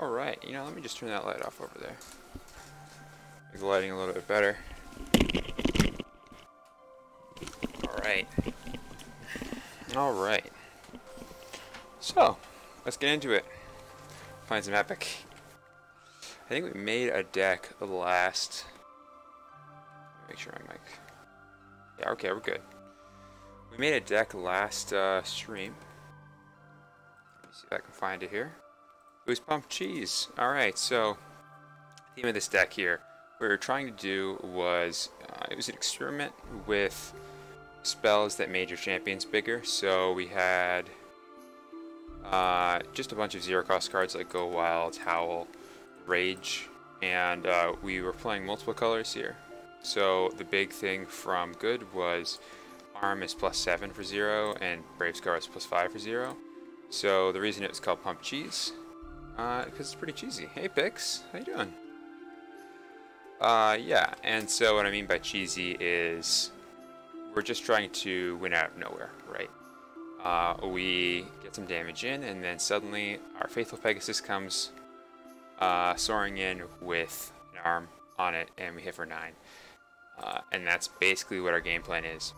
Alright, you know, let me just turn that light off over there. Make the lighting a little bit better. Alright. Alright. So, let's get into it. Find some epic. I think we made a deck last... Make sure my mic... Yeah, okay, we're good. We made a deck last stream. Let me see if I can find it here. Boost Pump Cheese. Alright, so... The theme of this deck here, what we were trying to do was... it was an experiment with spells that made your champions bigger. So we had... just a bunch of zero-cost cards like Go Wild, Howl, Rage, and we were playing multiple colors here. So the big thing from Good was Arm is +7 for 0, and Brave Scar is +5 for 0. So the reason it was called Pump Cheese, because it's pretty cheesy. Hey Pix, how you doing? Yeah, and so what I mean by cheesy is we're just trying to win out of nowhere, right? We get some damage in, and then suddenly our Faithful Pegasus comes soaring in with an arm on it, and we hit for 9. And that's basically what our game plan is.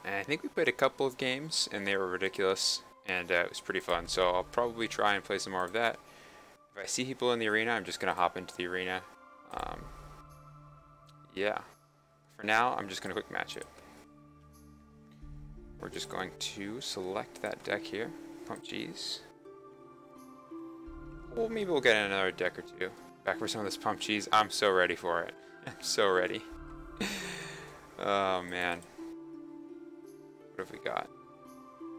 And I think we played a couple of games, and they were ridiculous, and it was pretty fun. So I'll probably try and play some more of that. If I see people in the arena, I'm just going to hop into the arena. Yeah. For now, I'm just going to quick match it. We're just going to select that deck here, Pump Cheese. Well, maybe we'll get another deck or two. Back for some of this Pump Cheese. I'm so ready for it. I'm so ready. Oh man. What have we got?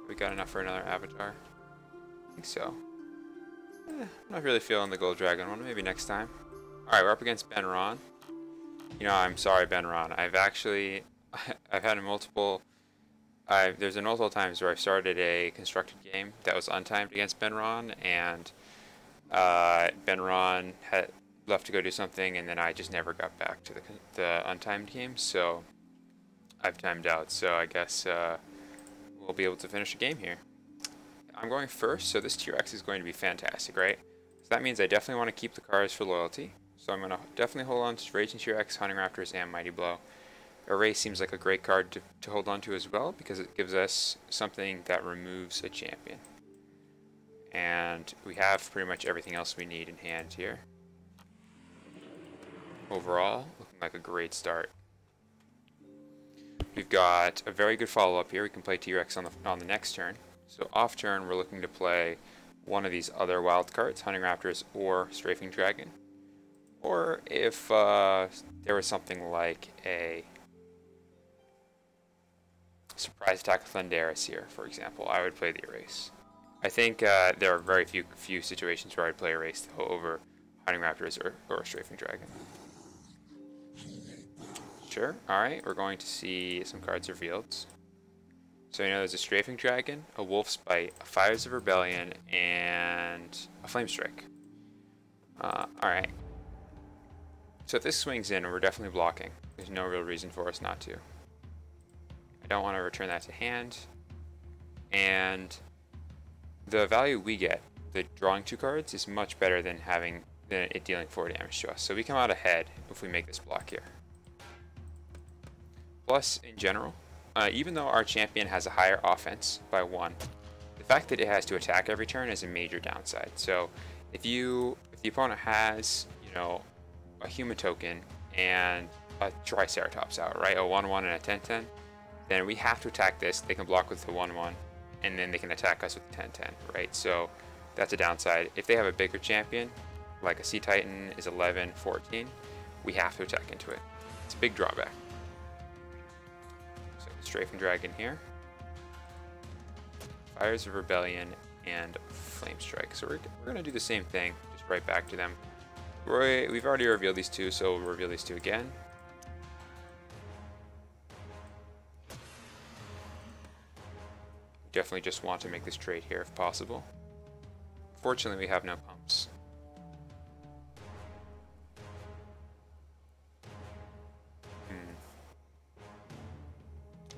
We got enough for another avatar? I think so. I'm not really feeling the Gold Dragon one. Maybe next time. Alright, we're up against Ben Ron. You know, I'm sorry, Ben Ron. I've actually... I've had multiple... there's been multiple times where I've started a constructed game that was untimed against Ben Ron, and Ben Ron had left to go do something, and then I just never got back to the untimed game, so I've timed out. So I guess we'll be able to finish the game here. I'm going first, so this T-Rex is going to be fantastic, right? So that means I definitely want to keep the cards for loyalty. So I'm going to definitely hold on to Raging T-Rex, Hunting Raptors, and Mighty Blow. Erase seems like a great card to hold on to as well, because it gives us something that removes a champion. And we have pretty much everything else we need in hand here. Overall, looking like a great start. We've got a very good follow-up here. We can play T-Rex on the next turn. So off turn, we're looking to play one of these other wild cards, Hunting Raptors or Strafing Dragon. Or if there was something like a Surprise Attack of Thunderous here, for example, I would play the Erase. I think there are very few situations where I'd play Erase over Hunting Raptors or Strafing Dragon. Sure, alright, we're going to see some cards revealed. So you know there's a Strafing Dragon, a Wolf's Bite, a Fires of Rebellion, and a Flame Strike. Alright. So if this swings in, we're definitely blocking. There's no real reason for us not to. I don't want to return that to hand. And the value we get, the drawing 2 cards, is much better than it dealing 4 damage to us. So we come out ahead if we make this block here. Plus, in general, even though our champion has a higher offense by 1, the fact that it has to attack every turn is a major downside. So if the opponent has, you know, a human token and a Triceratops out, right? A 1-1 and a 10-10, then we have to attack this. They can block with the 1-1, and then they can attack us with the 10-10, right? So that's a downside. If they have a bigger champion, like a Sea Titan is 11, 14, we have to attack into it. It's a big drawback. So Strafing Dragon here. Fires of Rebellion and Flame Strike. So we're going to do the same thing, just right back to them. We've already revealed these two, so we'll reveal these two again. Definitely just want to make this trade here if possible. Fortunately, we have no pumps.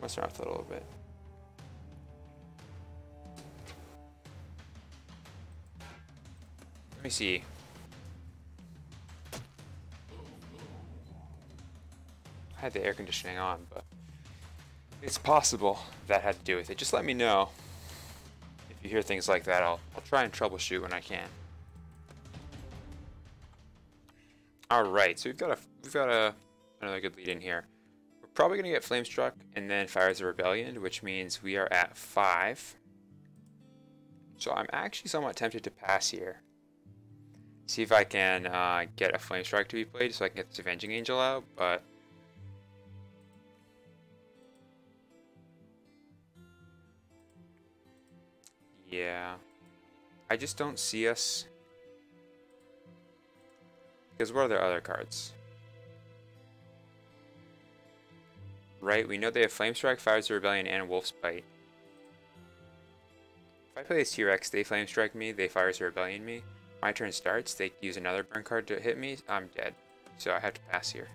Let's start off a little bit. Let me see. I had the air conditioning on, but it's possible that had to do with it. Just let me know if you hear things like that. I'll try and troubleshoot when I can. All right, so we've got another good lead in here. We're probably gonna get Flamestruck and then Fires of Rebellion, which means we are at 5. So I'm actually somewhat tempted to pass here. See if I can get a Flamestrike to be played so I can get this Avenging Angel out, but yeah, I just don't see us. Because what are their other cards? Right, we know they have Flamestrike, Fires of Rebellion, and Wolf's Bite. If I play this T-Rex, they Flamestrike me, they Fires of Rebellion me. My turn starts, they use another burn card to hit me, I'm dead. So I have to pass here.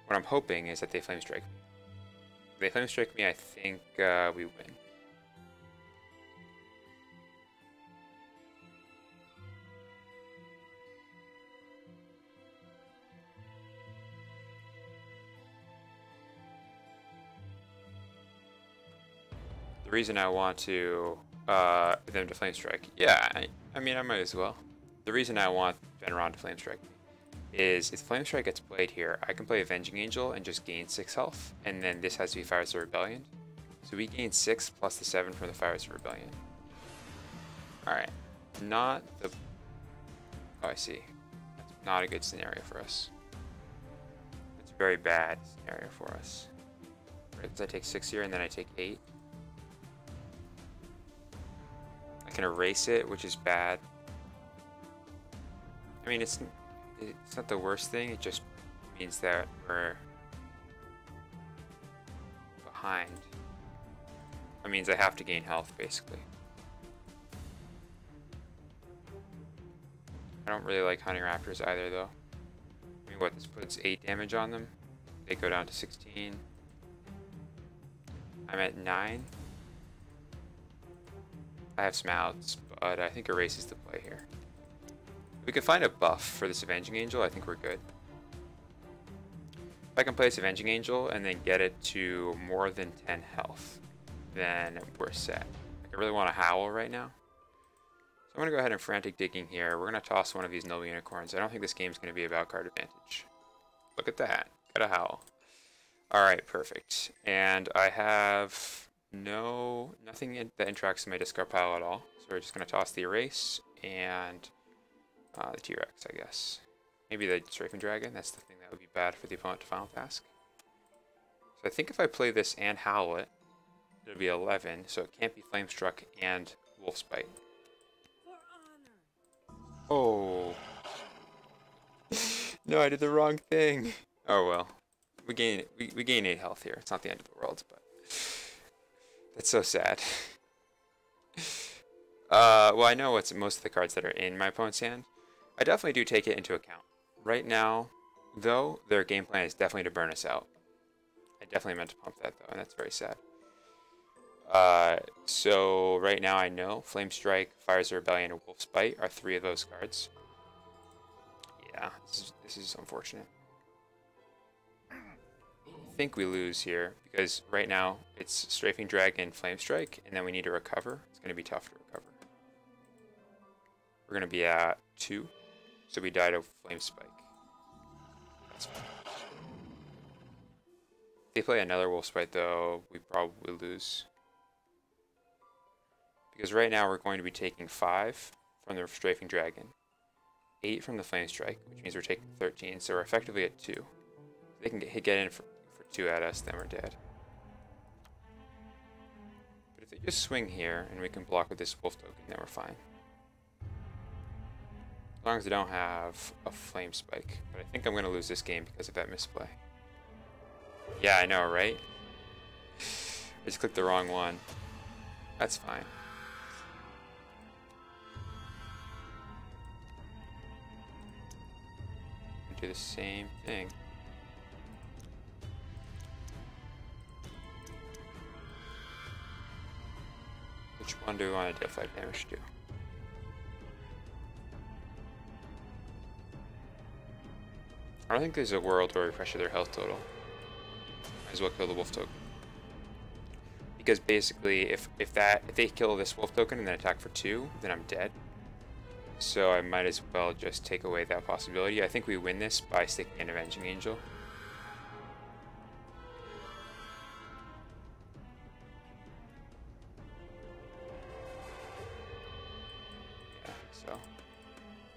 What I'm hoping is that they Flamestrike me. If they Flamestrike me, I think we win. The reason I want to them to Flamestrike, yeah, I mean I might as well. The reason I want Veneron to Flamestrike is if Flamestrike gets played here, I can play Avenging Angel and just gain 6 health, and then this has to be Fires of Rebellion. So we gain 6 plus the 7 from the Fires of Rebellion. Alright, not the... Oh, I see. That's not a good scenario for us. It's a very bad scenario for us. Right, because I take 6 here and then I take 8. I can erase it, which is bad. I mean, it's not the worst thing, it just means that we're behind. That means I have to gain health, basically. I don't really like Hunting Raptors either, though. I mean, what, this puts 8 damage on them? They go down to 16. I'm at 9. I have some outs, but I think erase is the play here. If we can find a buff for this Avenging Angel, I think we're good. If I can play this Avenging Angel and then get it to more than 10 health, then we're set. I really want to Howl right now. So I'm going to go ahead and Frantic Digging here. We're going to toss one of these Noble Unicorns. I don't think this game's going to be about card advantage. Look at that. Got a Howl. Alright, perfect. And I have nothing that interacts with my discard pile at all. So we're just going to toss the Erase and the T-Rex, I guess. Maybe the Strafing Dragon. That's the thing that would be bad for the opponent to Final Task. So I think if I play this and Howl it, it'll be 11. So it can't be Flamestruck and Wolf's Bite. Oh. No, I did the wrong thing. Oh well. We gain 8 health here. It's not the end of the world, but that's so sad. Well, I know what's most of the cards that are in my opponent's hand. I definitely do take it into account. Right now, though, their game plan is definitely to burn us out. I definitely meant to pump that, though, and that's very sad. So right now I know Flamestrike, Fires of Rebellion, and Wolf's Bite are 3 of those cards. Yeah, this is unfortunate. I think we lose here because right now it's Strafing Dragon, Flamestrike, and then we need to recover. It's going to be tough to recover. We're going to be at 2, so we died of Flamespike. That's fine. If they play another Wolf's Bite, though, we probably lose. Because right now we're going to be taking 5 from the Strafing Dragon, 8 from the Flamestrike, which means we're taking 13, so we're effectively at 2. If they can get in for 2 at us, then we're dead. But if they just swing here and we can block with this Wolf token, then we're fine. As long as they don't have a Flamespike. But I think I'm going to lose this game because of that misplay. Yeah, I know, right? I just clicked the wrong one. That's fine. Do the same thing. Which one do we want to deal fight damage to? I don't think there's a world where we pressure their health total. Might as well kill the wolf token. Because basically, if they kill this wolf token and then attack for 2, then I'm dead. So I might as well just take away that possibility. I think we win this by sticking an Avenging Angel. Yeah, so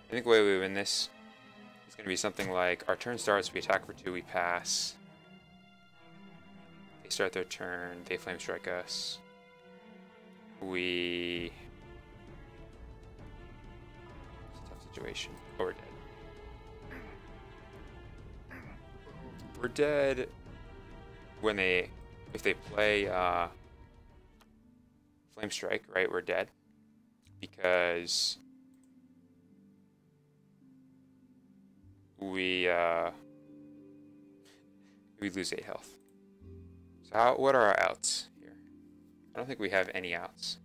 I think the way we win this is going to be something like our turn starts, we attack for 2, we pass. They start their turn, they flame strike us. We... It's a tough situation. Oh, we're dead. We're dead when if they play flame strike, right? We're dead because we lose 8 health. So what are our outs here? I don't think we have any outs.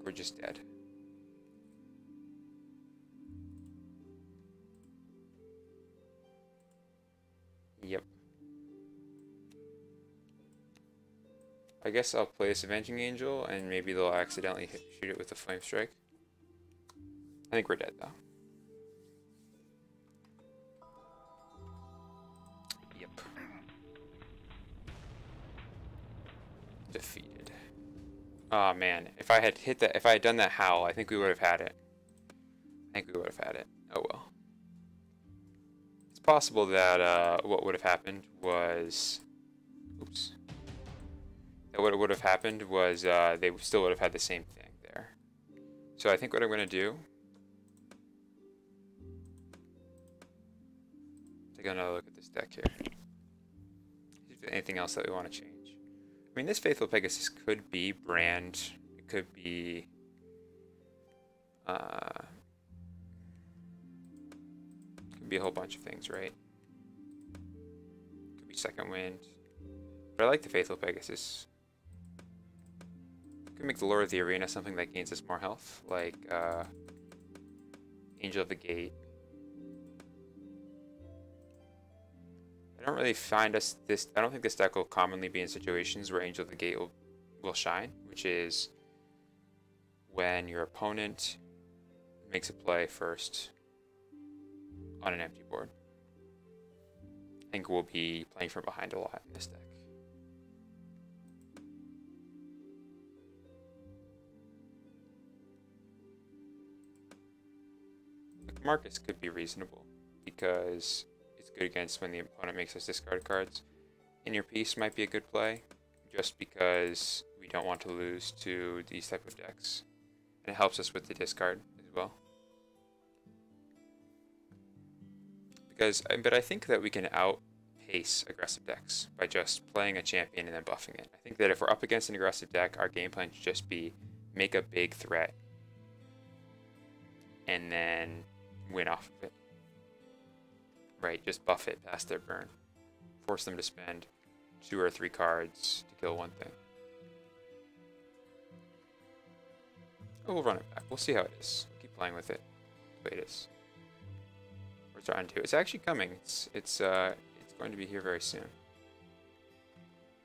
We're just dead. Yep. I guess I'll play this Avenging Angel and maybe they'll accidentally shoot it with a Flame Strike. I think we're dead though. Yep. Defeated. Oh man, if I had done that howl, I think we would have had it. Oh well. It's possible that what would have happened was, oops. That what would have happened was they still would have had the same thing there. So I think what I'm going to do, take another look at this deck here. See if there's anything else that we want to change. I mean, this Faithful Pegasus could be Brand. It could be a whole bunch of things, right? Could be Second Wind. But I like the Faithful Pegasus. Could make the Lord of the Arena something that gains us more health, like Angel of the Gate. I don't really find I don't think this deck will commonly be in situations where Angel of the Gate will shine, which is when your opponent makes a play first on an empty board. I think we'll be playing from behind a lot in this deck. Like Marcus could be reasonable because it's good against when the opponent makes us discard cards. In Your Piece might be a good play just because we don't want to lose to these type of decks. And it helps us with the discard as well. But I think that we can outpace aggressive decks by just playing a champion and then buffing it. I think that if we're up against an aggressive deck, our game plan should just be make a big threat and then win off of it. Right, just buff it past their burn. Force them to spend 2 or 3 cards to kill one thing. Oh, we'll run it back. We'll see how it is. We'll keep playing with it the way it is. Where's our undo? It's actually coming. It's going to be here very soon.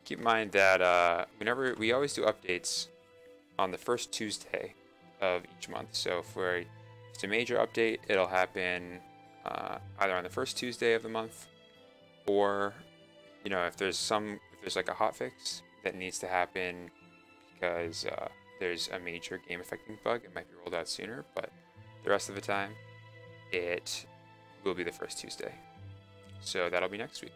Keep in mind that we always do updates on the first Tuesday of each month. So if it's a major update, it'll happen either on the first Tuesday of the month, or if there's like a hotfix that needs to happen because there's a major game affecting bug, it might be rolled out sooner. But the rest of the time, it will be the first Tuesday. So that'll be next week.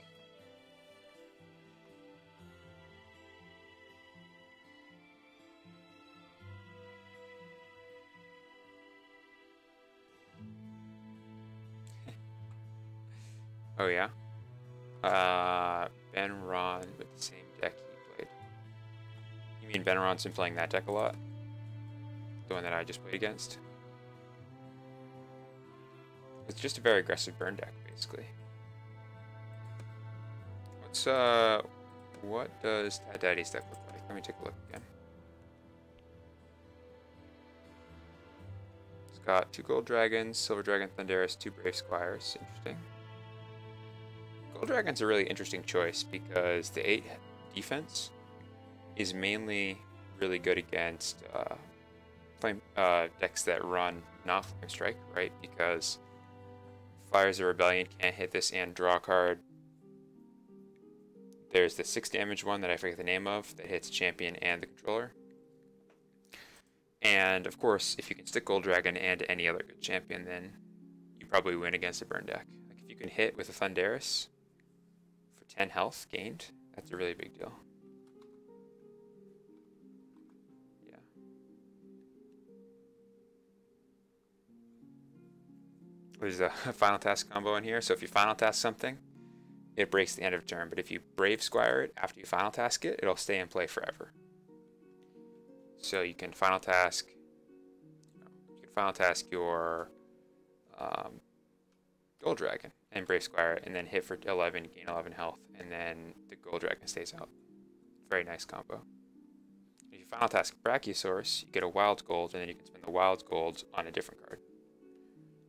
Oh yeah? Benron with the same deck he played. You mean Benron's been playing that deck a lot? The one that I just played against? It's just a very aggressive burn deck, basically. What does Tad Daddy's deck look like? Let me take a look again. It's got 2 Gold Dragons, Silver Dragon Thunderous, 2 Brave Squires. Interesting. Gold Dragon's a really interesting choice because the 8 defense is mainly really good against decks that run not Flame Strike, right? Because Fires of Rebellion can't hit this and draw a card. There's the 6 damage one that I forget the name of that hits champion and the controller. And of course, if you can stick Gold Dragon and any other good champion, then you probably win against a burn deck. Like if you can hit with a Thunderous for 10 health gained, that's a really big deal. Yeah. There's a final task combo in here. So if you final task something, it breaks the end of turn. But if you Brave Squire it after you final task it, it'll stay in play forever. So you can final task. Your Gold Dragon and Brave Squire it, and then hit for 11, gain 11 health, and then the Gold Dragon stays out. Very nice combo. If you final task Brachiosaurus, you get a Wild Gold, and then you can spend the Wild Gold on a different card.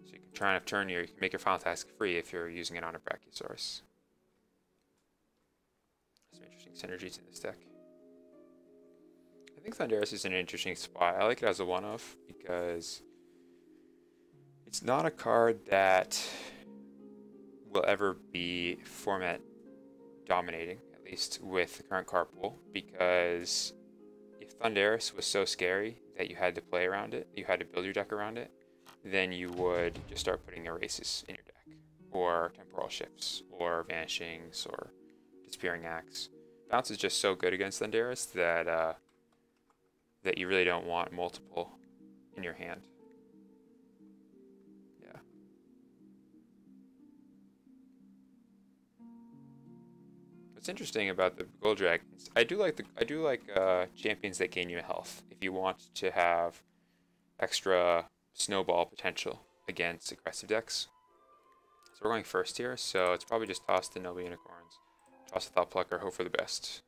So you can try and turn you can make your final task free if you're using it on a Brachiosaurus. Some interesting synergies in this deck. I think Thunderous is an interesting spot. I like it as a one-off because it's not a card that will ever be format dominating, at least with the current card pool, because if Thunderous was so scary that you had to play around it, you had to build your deck around it, then you would just start putting erases in your deck, or temporal shifts, or vanishings, or disappearing acts. Bounce is just so good against Thunderous that that you really don't want multiple in your hand. Yeah. What's interesting about the Gold Dragons, I do like champions that gain you health if you want to have extra snowball potential against aggressive decks. So we're going first here, so it's probably just toss the Noble Unicorns, toss the Thought Plucker, hope for the best.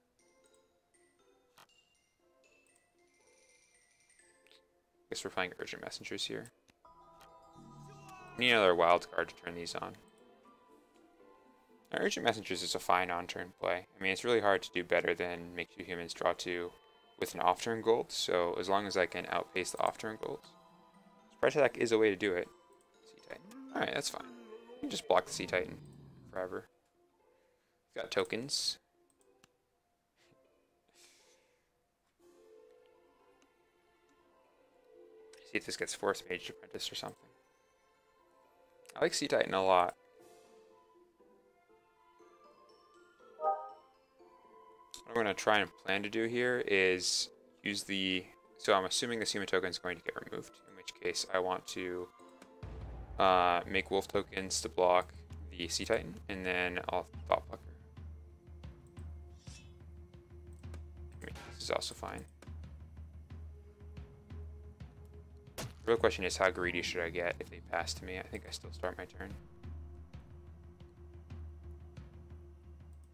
Guess we're playing Urgent Messengers here. Need another wild card to turn these on. Now, Urgent Messengers is a fine on-turn play. I mean, it's really hard to do better than make 2 humans draw 2 with an off-turn gold, so as long as I can outpace the off-turn golds. Spread attack is a way to do it. Sea Titan. Alright, that's fine. You can just block the Sea Titan forever. We've got tokens. See if this gets Force Mage Apprentice or something. I like Sea Titan a lot. What I'm going to try and plan to do here is use the... So I'm assuming the Suma token is going to get removed, in which case I want to make Wolf tokens to block the Sea Titan, and then I'll Thought Plucker. I mean, this is also fine. The real question is, how greedy should I get if they pass to me? I think I still start my turn.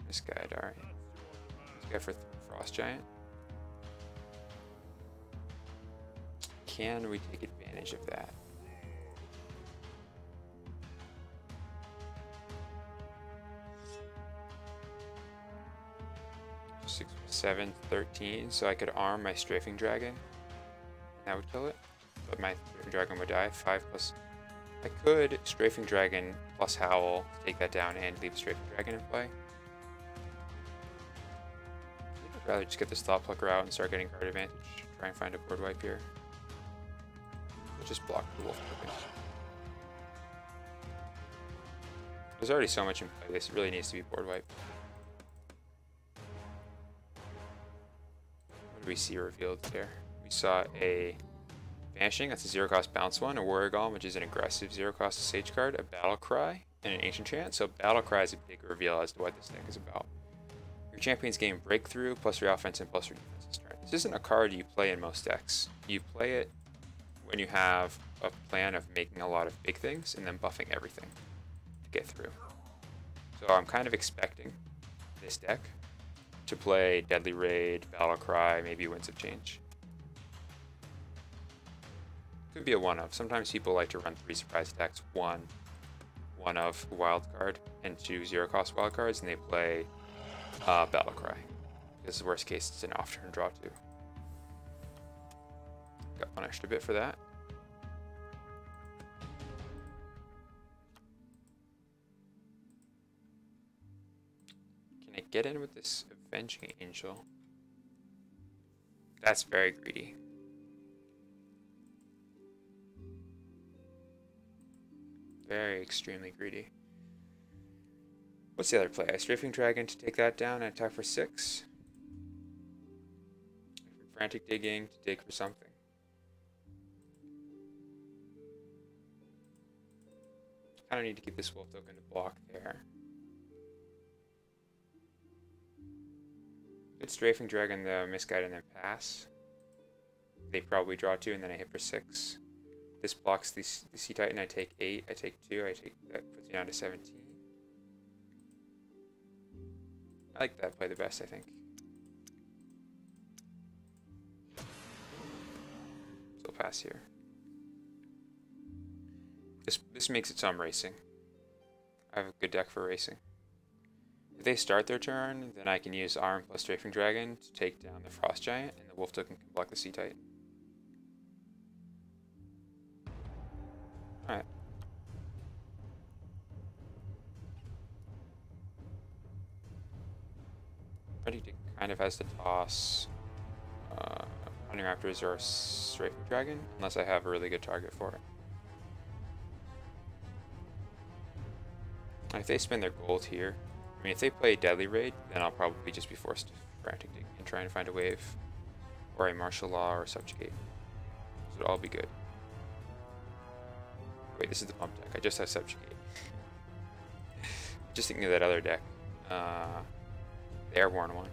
This guy, alright. This guy for Frost Giant. Can we take advantage of that? 6, 7, 13, so I could arm my Strafing Dragon. And that would kill it. But my Strafing Dragon would die. 5 plus... I could Strafing Dragon plus Howl to take that down and leave Strafing Dragon in play. I'd rather just get this Thought Plucker out and start getting card advantage. Try and find a board wipe here. We'll just block the Wolf token. There's already so much in play. This really needs to be board wipe. What do we see revealed there? We saw a Vanishing, that's a 0-cost bounce one, a Warrior Golem, which is an aggressive 0-cost Sage card, a Battle Cry, and an Ancient Chant. So Battle Cry is a big reveal as to what this deck is about. Your champions gain Breakthrough, plus your offense and plus your defense this turn. This isn't a card you play in most decks. You play it when you have a plan of making a lot of big things and then buffing everything to get through. So I'm kind of expecting this deck to play Deadly Raid, Battle Cry, maybe Winds of Change. Could be a one-of. Sometimes people like to run 3 surprise attacks, one one of wild card and 2 0-cost wild cards, and they play Battlecry. Because worst case, it's an off-turn draw too. Got 1 extra bit for that. Can I get in with this Avenging Angel? That's very greedy. Very extremely greedy. What's the other play? I Strafing Dragon to take that down and attack for 6. Frantic Digging to dig for something. Kind of need to keep this wolf token to block there. Good Strafing Dragon, the Misguide, and then pass. They probably draw 2, and then I hit for 6. This blocks the Sea Titan. I take 8. I take 2. That puts me down to 17. I like that play the best, I think. So I'll pass here. This makes it so I'm racing. I have a good deck for racing. If they start their turn, then I can use Arm plus Strafing Dragon to take down the Frost Giant, and the Wolf Token can block the Sea Titan. Alright. Frantic Dig kind of has to toss Hunting Raptors or Strafing Dragon, unless I have a really good target for it. If they spend their gold here, I mean, if they play Deadly Raid, then I'll probably just be forced to Frantic Dig and try and find a wave, or a Martial Law, or Subjugate. So it'll all be good. Wait, this is the pump deck. I just have Subjugate. Just thinking of that other deck. The Airborne one.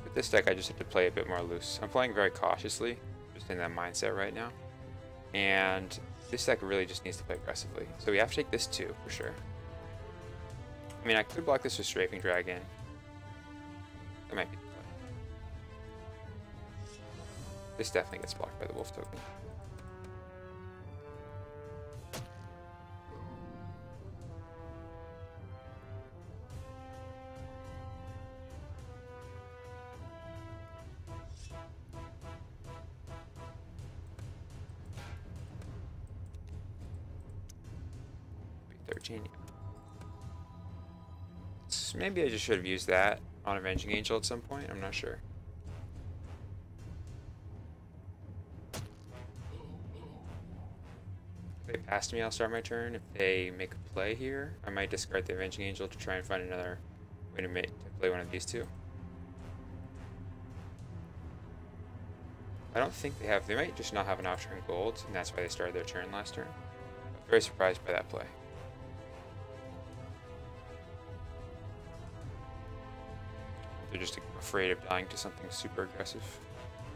With this deck, I just have to play a bit more loose. I'm playing very cautiously, just in that mindset right now. And this deck really just needs to play aggressively. So we have to take this too, for sure. I mean, I could block this with Strafing Dragon. That might be the play. This definitely gets blocked by the Wolf Token. So maybe I just should have used that on Avenging Angel at some point. I'm not sure. If they pass me, I'll start my turn. If they make a play here, I might discard the Avenging Angel to try and find another way to play one of these two. I don't think they have. They might just not have enough turn gold, and that's why they started their turn last turn. I'm very surprised by that play. They're just afraid of dying to something super aggressive.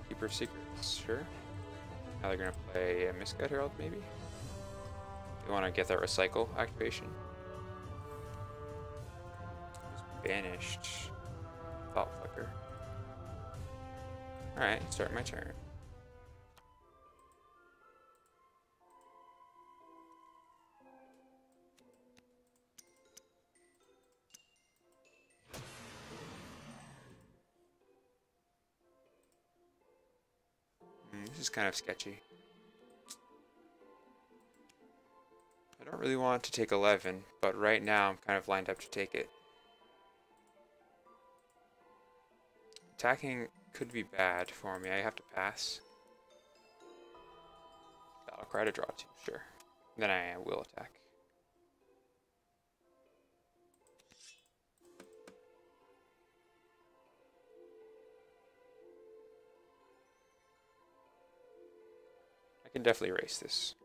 Keeper of Secrets, sure. Now they're gonna play a Misguide Herald, maybe? They want to get that recycle activation. Just banished. Thought Flicker. Alright, start my turn. This is kind of sketchy. I don't really want to take 11, but right now I'm kind of lined up to take it. Attacking could be bad for me. I have to pass. Battlecry to draw 2, sure. Then I will attack. I can definitely erase this.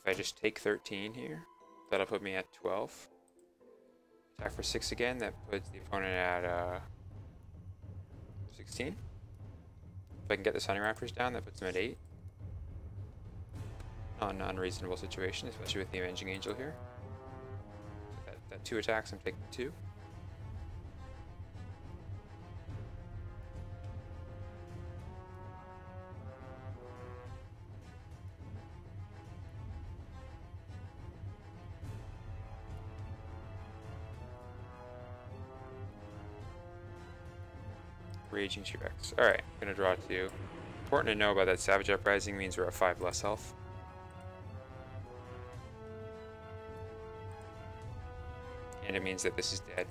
If I just take 13 here, that'll put me at 12. Attack for 6 again, that puts the opponent at 16. If I can get this Hunting Raptors down, that puts them at 8. Not an unreasonable situation, especially with the Avenging Angel here. that 2 attacks, I'm taking 2. Raging T-Rex. Alright, I'm gonna draw 2. Important to know about that Savage Uprising means we're at 5 less health. And it means that this is dead.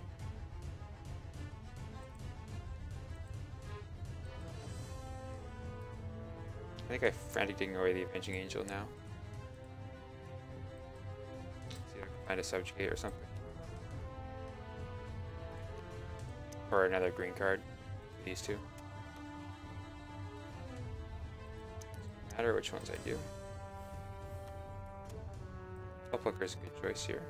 I think I'm frantically away the Avenging Angel now. See if I can find a subjugate or something. Or another green card. These two. Doesn't matter which ones I do. Thupplucker is a good choice here.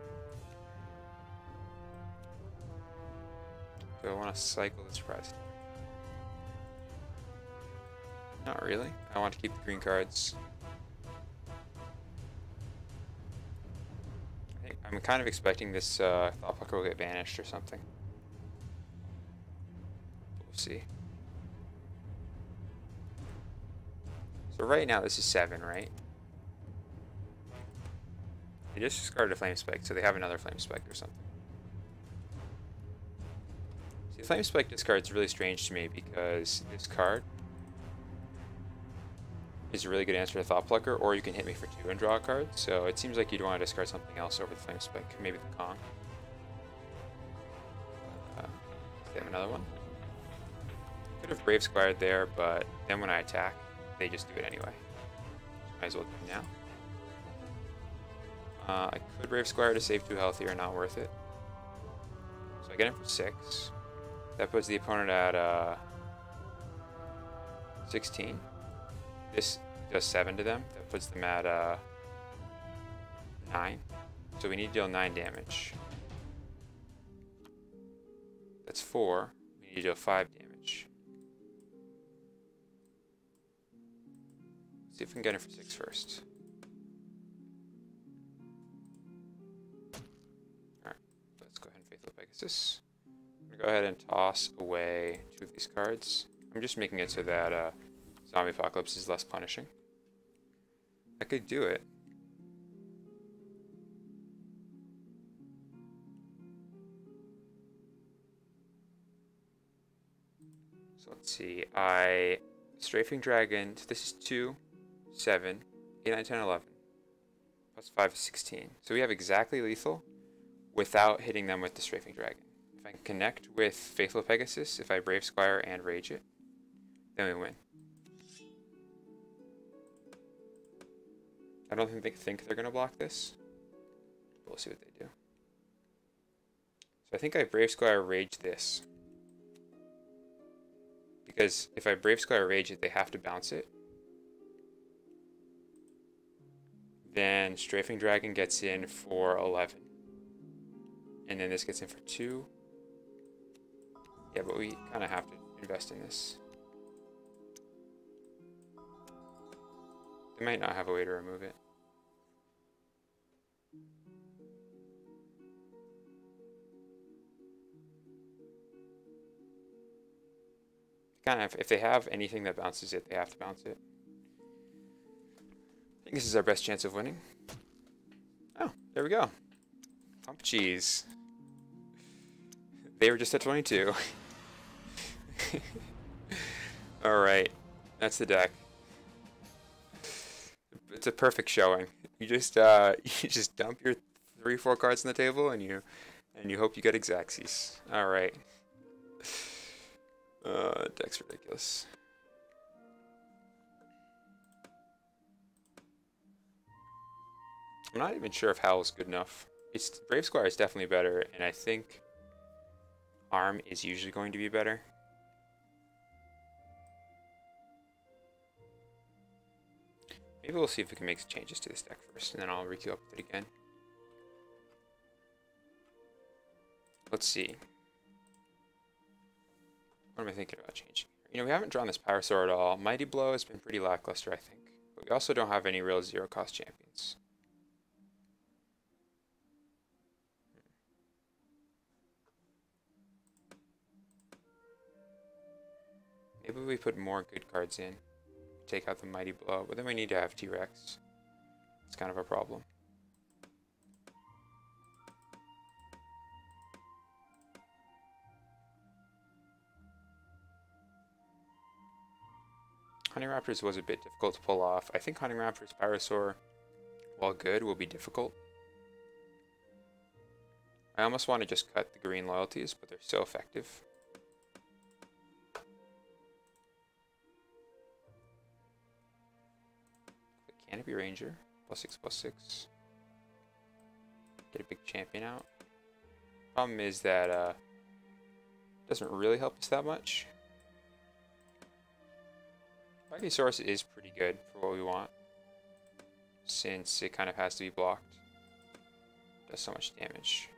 Do I want to cycle the surprise? Not really. I want to keep the green cards. I'm kind of expecting this Thupplucker will get banished or something. We'll see. So right now this is 7, right? They just discarded a Flame Spike, so they have another Flame Spike or something. See, Flame Spike discard is really strange to me because this card is a really good answer to Thupplucker, or you can hit me for 2 and draw a card, so it seems like you'd want to discard something else over the Flame Spike, maybe the Kong. They have another one. Could have Brave Squired there, but then when I attack, they just do it anyway. So might as well do it now. I could Brave Squire to save 2 health here, not worth it. So I get him for 6. That puts the opponent at 16. This does 7 to them. That puts them at 9. So we need to deal 9 damage. That's 4. We need to deal 5 damage. Let's see if we can get him for 6 first. Alright, let's go ahead and Faithful Pegasus. I'm going to go ahead and toss away 2 of these cards. I'm just making it so that Zombie Apocalypse is less punishing. I could do it. So let's see. I Strafing Dragon. So this is 2, 7, 8, 9, 10, 11. Plus 5 is 16. So we have exactly lethal without hitting them with the Strafing Dragon. If I can connect with Faithful Pegasus, if I Brave Squire and Rage it, then we win. I don't think they're going to block this. We'll see what they do. So I think I Brave Squire Rage this. Because if I Brave Squire Rage it, they have to bounce it. Then Strafing Dragon gets in for 11. And then this gets in for 2. Yeah, but we kind of have to invest in this. They might not have a way to remove it. Kind of, if they have anything that bounces it, they have to bounce it. I think this is our best chance of winning. Oh, there we go. Pump cheese. They were just at 22. Alright, that's the deck. It's a perfect showing. You just dump your 3-4 cards on the table and you hope you get Xaxes. Alright. Deck's ridiculous. I'm not even sure if Howl's good enough. Brave Squire is definitely better, and I think Arm is usually going to be better. Maybe we'll see if we can make some changes to this deck first, and then I'll re-queue up with it again. Let's see. What am I thinking about changing? You know, we haven't drawn this Power Sword at all. Mighty Blow has been pretty lackluster, I think. But we also don't have any real zero-cost champions. Maybe we put more good cards in. Take out the Mighty Blow, but then we need to have T-Rex. It's kind of a problem. Hunting Raptors was a bit difficult to pull off. I think Hunting Raptors Pyrosaur, while good, will be difficult. I almost want to just cut the green loyalties, but they're so effective. The Canopy Ranger, +6/+6. Get a big champion out. Problem is that it doesn't really help us that much. Brachiosaurus is pretty good for what we want, since it kind of has to be blocked. It does so much damage.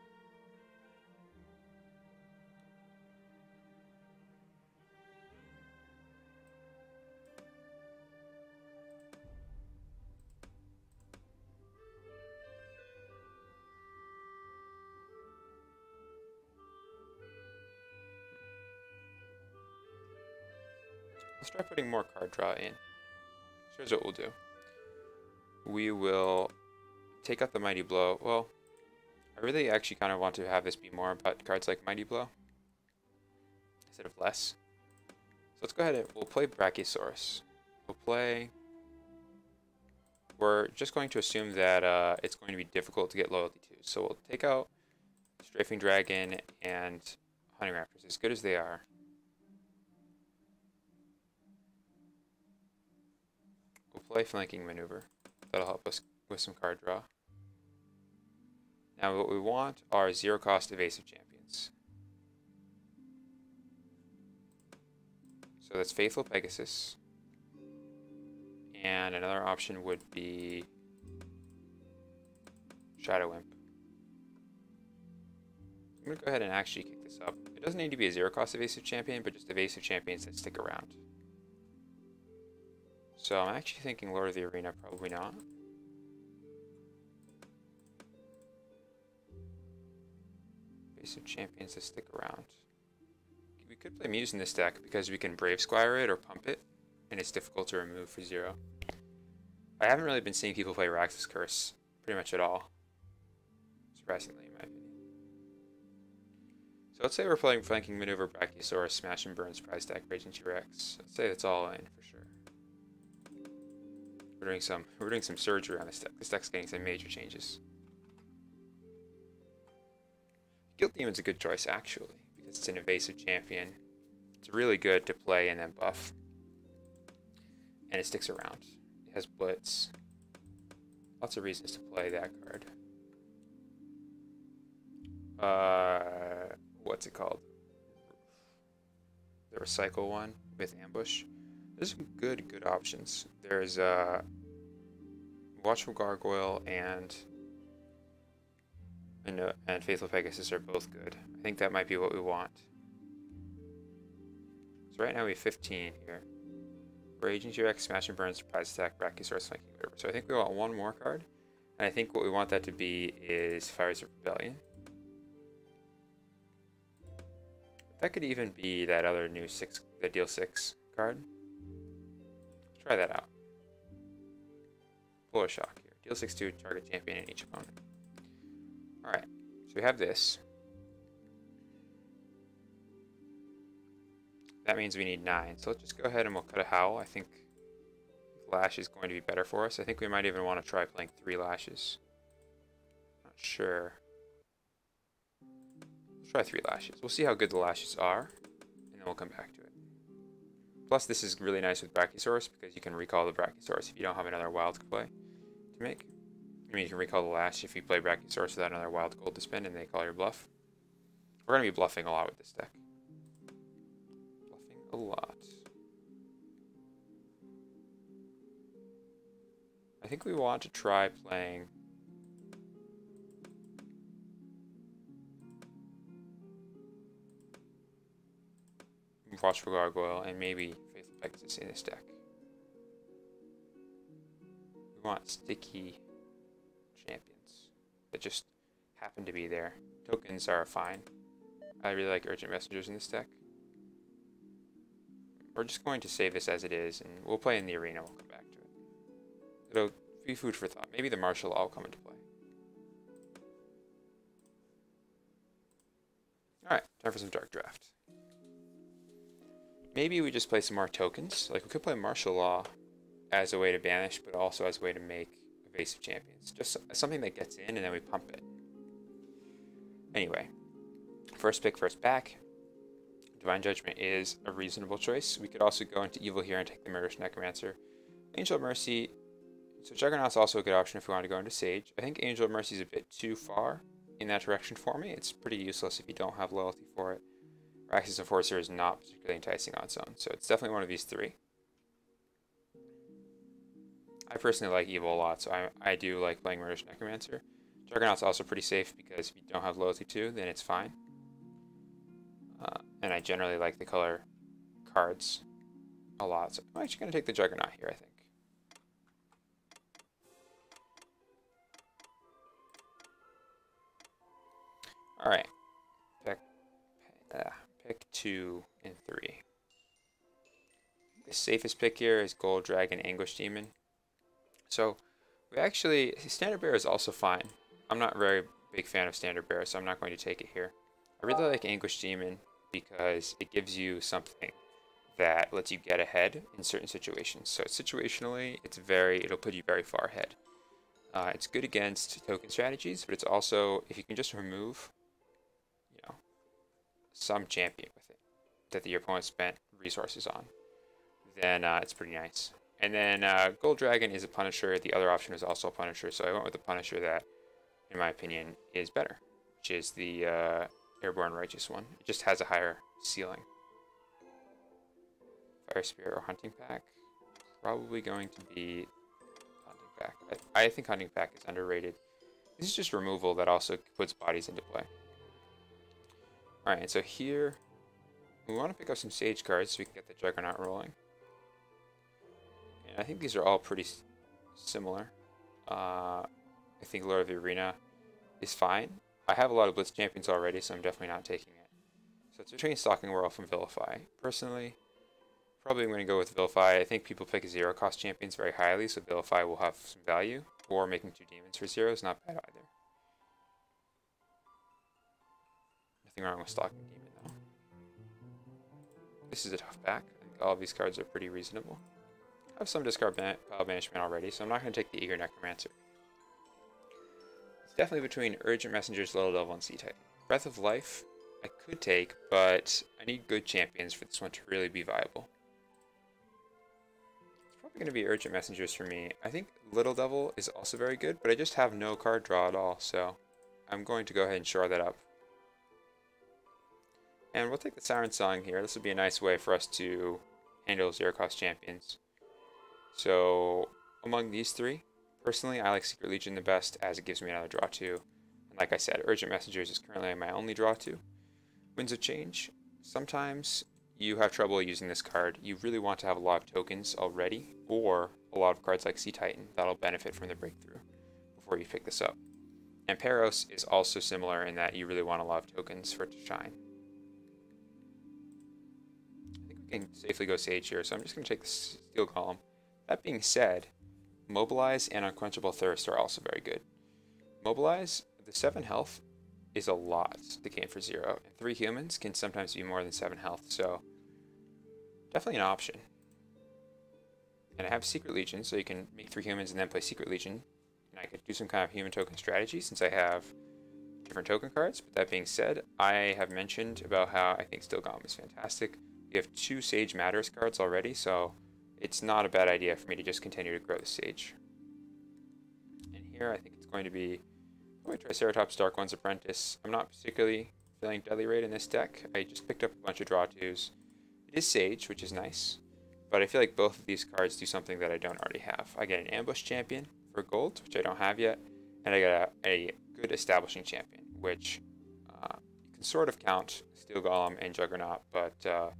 Let's try putting more card draw in. So here's what we'll do. We will take out the Mighty Blow. Well, I really actually kind of want to have this be more about cards like Mighty Blow instead of less. So let's go ahead and we'll play Brachiosaurus. We're just going to assume that it's going to be difficult to get loyalty to. So we'll take out Strafing Dragon and Hunting Raptors, as good as they are. We'll play Flanking Maneuver. That'll help us with some card draw. Now what we want are 0-cost evasive champions. So that's Faithful Pegasus. And another option would be Shadow Imp. I'm going to go ahead and actually kick this up. It doesn't need to be a 0-cost evasive champion, but just evasive champions that stick around. So I'm actually thinking Lord of the Arena, probably not. Basic champions that stick around. We could play Muse in this deck because we can Brave Squire it or pump it, and it's difficult to remove for 0. I haven't really been seeing people play Raxus Curse pretty much at all, surprisingly in my opinion. So let's say we're playing Flanking Maneuver, Brachiosaurus, Smash and Burn, Surprise Attack, Raging T-Rex. Let's say that's all in for sure. We're doing some surge around this deck. This deck's getting some major changes. Guild Demon's a good choice actually, because it's an evasive champion. It's really good to play and then buff. And it sticks around. It has Blitz. Lots of reasons to play that card. What's it called? The Recycle one with Ambush. There's some good options. There's Watchful Gargoyle and Faithful Pegasus are both good. I think that might be what we want. So right now we have 15 here. Raging T-Rex, Smash and Burn, Surprise Attack, Brachiosaurus, Flanking Maneuver. So I think we want one more card. And I think what we want that to be is Fires of Rebellion. That could even be that other new the deal 6 card. Let's try that out. Pull a shock here. Deal 6 to target champion and each opponent. Alright, so we have this. That means we need 9. So let's just go ahead and we'll cut a Howl. I think Lash is going to be better for us. I think we might even want to try playing 3 Lashes. Not sure. Let's try 3 Lashes. We'll see how good the Lashes are, and then we'll come back to it. Plus, this is really nice with Brachiosaurus because you can recall the Brachiosaurus if you don't have another wild play to make. I mean, you can recall the Lash if you play Brachiosaurus without another wild gold to spend and they call your bluff. We're going to be bluffing a lot with this deck. Bluffing a lot. I think we want to try playing Watchful Gargoyle and maybe Faithful Pegasus in this deck. We want sticky champions that just happen to be there. Tokens are fine. I really like Urgent Messengers in this deck. we're just going to save this as it is, and we'll play in the arena. We'll come back to it. It'll be food for thought. Maybe the martial law will come into play. Alright, time for some Dark Draft. Maybe we just play some more tokens. Like, we could play martial law as a way to banish, but also as a way to make evasive champions. Just something that gets in, and then we pump it. Anyway, first pick, first back. Divine Judgment is a reasonable choice. We could also go into Evil here and take the Murderous Necromancer. Angel of Mercy. So Juggernaut's also a good option if we want to go into Sage. I think Angel of Mercy is a bit too far in that direction for me. It's pretty useless if you don't have loyalty for it. Raxus Enforcer is not particularly enticing on its own, so it's definitely one of these three. I personally like Evil a lot, so I do like playing Murderous Necromancer. Juggernaut's also pretty safe because if you don't have loyalty to, then it's fine. And I generally like the color cards a lot, so I'm actually going to take the Juggernaut here, I think. Alright, pick 2 and 3. The safest pick here is Gold Dragon Anguish Demon. So, we actually, Standard Bearer is also fine. I'm not a very big fan of Standard Bearer, so I'm not going to take it here. I really like Anguish Demon because it gives you something that lets you get ahead in certain situations. So situationally, it'll put you very far ahead. It's good against token strategies, but it's also, if you can just remove, some champion with it that your opponent spent resources on, then it's pretty nice. And then Gold Dragon is a Punisher. The other option is also a Punisher, so I went with the Punisher that, in my opinion, is better, which is the Airborne Righteous one. It just has a higher ceiling. Fire Spirit or Hunting Pack? Probably going to be Hunting Pack. I think Hunting Pack is underrated. This is just removal that also puts bodies into play. Alright, so here, we want to pick up some Sage cards so we can get the Juggernaut rolling. And I think these are all pretty similar. I think Lord of the Arena is fine. I have a lot of Blitz champions already, so I'm definitely not taking it. So it's between Stalking Whirl and Vilify. Personally, probably I'm going to go with Vilify. I think people pick 0-cost champions very highly, so Vilify will have some value. Or making 2 demons for 0 is not bad either. Nothing wrong with Stalking Demon, though. This is a tough back. I think all of these cards are pretty reasonable. I have some discard pile banishment already, so I'm not going to take the Eager Necromancer. It's definitely between Urgent Messengers, Little Devil, and C-Type. Breath of Life, I could take, but I need good champions for this one to really be viable. It's probably going to be Urgent Messengers for me. I think Little Devil is also very good, but I just have no card draw at all, so I'm going to go ahead and shore that up. And we'll take the Siren Song here. This would be a nice way for us to handle 0-cost champions. So, among these three, personally, I like Secret Legion the best as it gives me another draw 2. And like I said, Urgent Messengers is currently my only draw 2. Winds of Change. Sometimes you have trouble using this card. You really want to have a lot of tokens already, or a lot of cards like Sea Titan that'll benefit from the breakthrough before you pick this up. And Peros is also similar in that you really want a lot of tokens for it to shine. I think we can safely go Sage here, so I'm just going to take the Steel Golem. That being said, Mobilize and Unquenchable Thirst are also very good. Mobilize, the 7 health is a lot to gain for 0, and 3 humans can sometimes be more than 7 health, so definitely an option. And I have Secret Legion, so you can make 3 humans and then play Secret Legion, and I could do some kind of human token strategy since I have different token cards. But that being said, I have mentioned about how I think Steel Golem is fantastic. We have 2 Sage Matters cards already, so it's not a bad idea for me to just continue to grow the Sage. And here I think it's going to be probably Triceratops, Dark One's Apprentice. I'm not particularly feeling Deadly Raid in this deck. I just picked up a bunch of draw 2s. It is Sage, which is nice, but I feel like both of these cards do something that I don't already have. I get an Ambush Champion for gold, which I don't have yet, and I get a good Establishing Champion, which you can sort of count Steel Golem and Juggernaut, but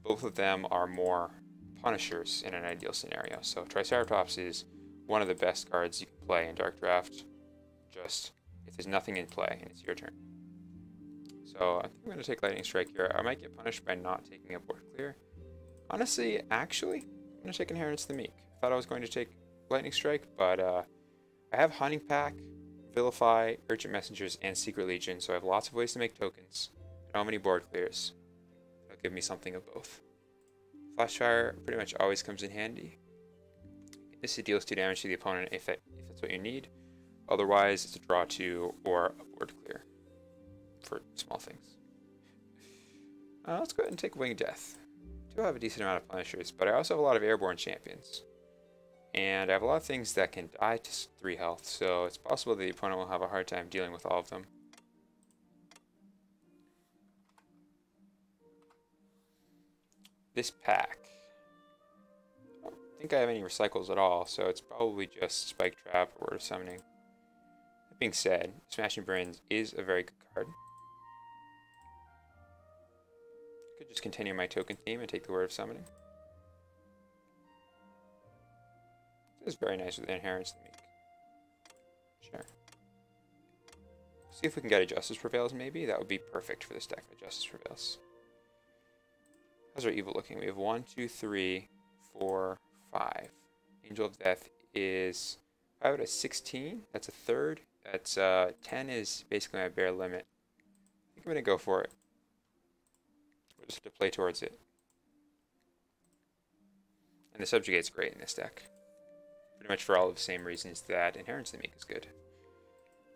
both of them are more Punishers in an ideal scenario. So Triceratops is one of the best cards you can play in Dark Draft, just if there's nothing in play and it's your turn. So I think I'm going to take Lightning Strike here. I might get punished by not taking a board clear, Honestly, actually, I'm going to take Inheritance of the Meek. I thought I was going to take Lightning Strike, but I have Hunting Pack, Vilify, Urgent Messengers, and Secret Legion, so I have lots of ways to make tokens. And how many board clears? That'll give me something of both. Flashfire pretty much always comes in handy. This deals 2 damage to the opponent if that's what you need. Otherwise, it's a draw 2 or a board clear for small things. Let's go ahead and take Winged Death. I do have a decent amount of Punishers, but I also have a lot of Airborne champions. And I have a lot of things that can die to 3 health, so it's possible the opponent will have a hard time dealing with all of them. This pack. I don't think I have any recycles at all, so it's probably just Spike Trap or Word of Summoning. That being said, Smashing Brains is a very good card. I could just continue my token theme and take the Word of Summoning. This is very nice with Inheritance of the Meek. Sure. See if we can get a Justice Prevails maybe. That would be perfect for this deck, a Justice Prevails. How's our evil looking? We have 1, 2, 3, 4, 5. Angel of Death is 5 out of 16. That's a third. That's 10 is basically my bare limit. I think I'm gonna go for it. We'll just have to play towards it. And the Subjugate's great in this deck. Pretty much for all of the same reasons that Inheritance of the Meek is good.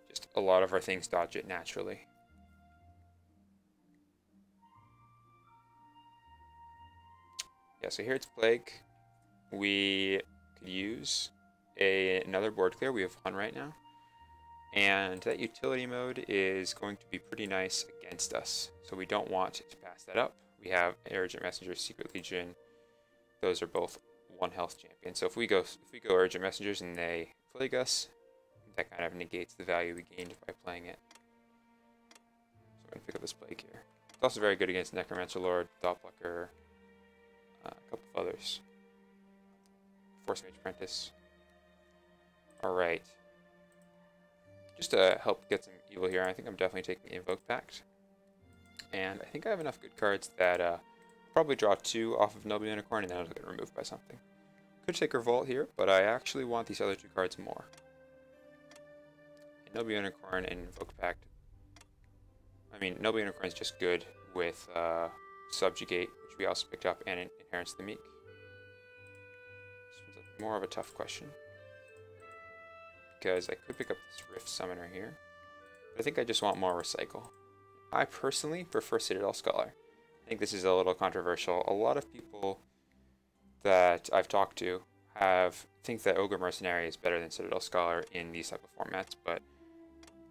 Just a lot of our things dodge it naturally. Yeah, so here it's Plague. We could use another board clear. We have 1 right now. And that utility mode is going to be pretty nice against us. So we don't want to pass that up. We have Urgent Messenger, Secret Legion. Those are both 1 health champions. So if we go Urgent Messengers and they Plague us, that kind of negates the value we gained by playing it. So I'm going to pick up this Plague here. It's also very good against Necromancer Lord, Thoughtplucker, a couple of others. Force Mage Apprentice. Alright. Just to help get some evil here, I think I'm definitely taking the Invoke Pact. And I think I have enough good cards that probably draw 2 off of Noble Unicorn and then I'll get removed by something. Could take Revolt here, but I actually want these other 2 cards more. And Noble Unicorn and Invoke Pact. I mean, Noble Unicorn is just good with Subjugate, which we also picked up, and Inheritance of the Meek. This one's more of a tough question. Because I could pick up this Rift Summoner here. But I think I just want more recycle. I personally prefer Citadel Scholar. I think this is a little controversial. A lot of people that I've talked to think that Ogre Mercenary is better than Citadel Scholar in these type of formats, but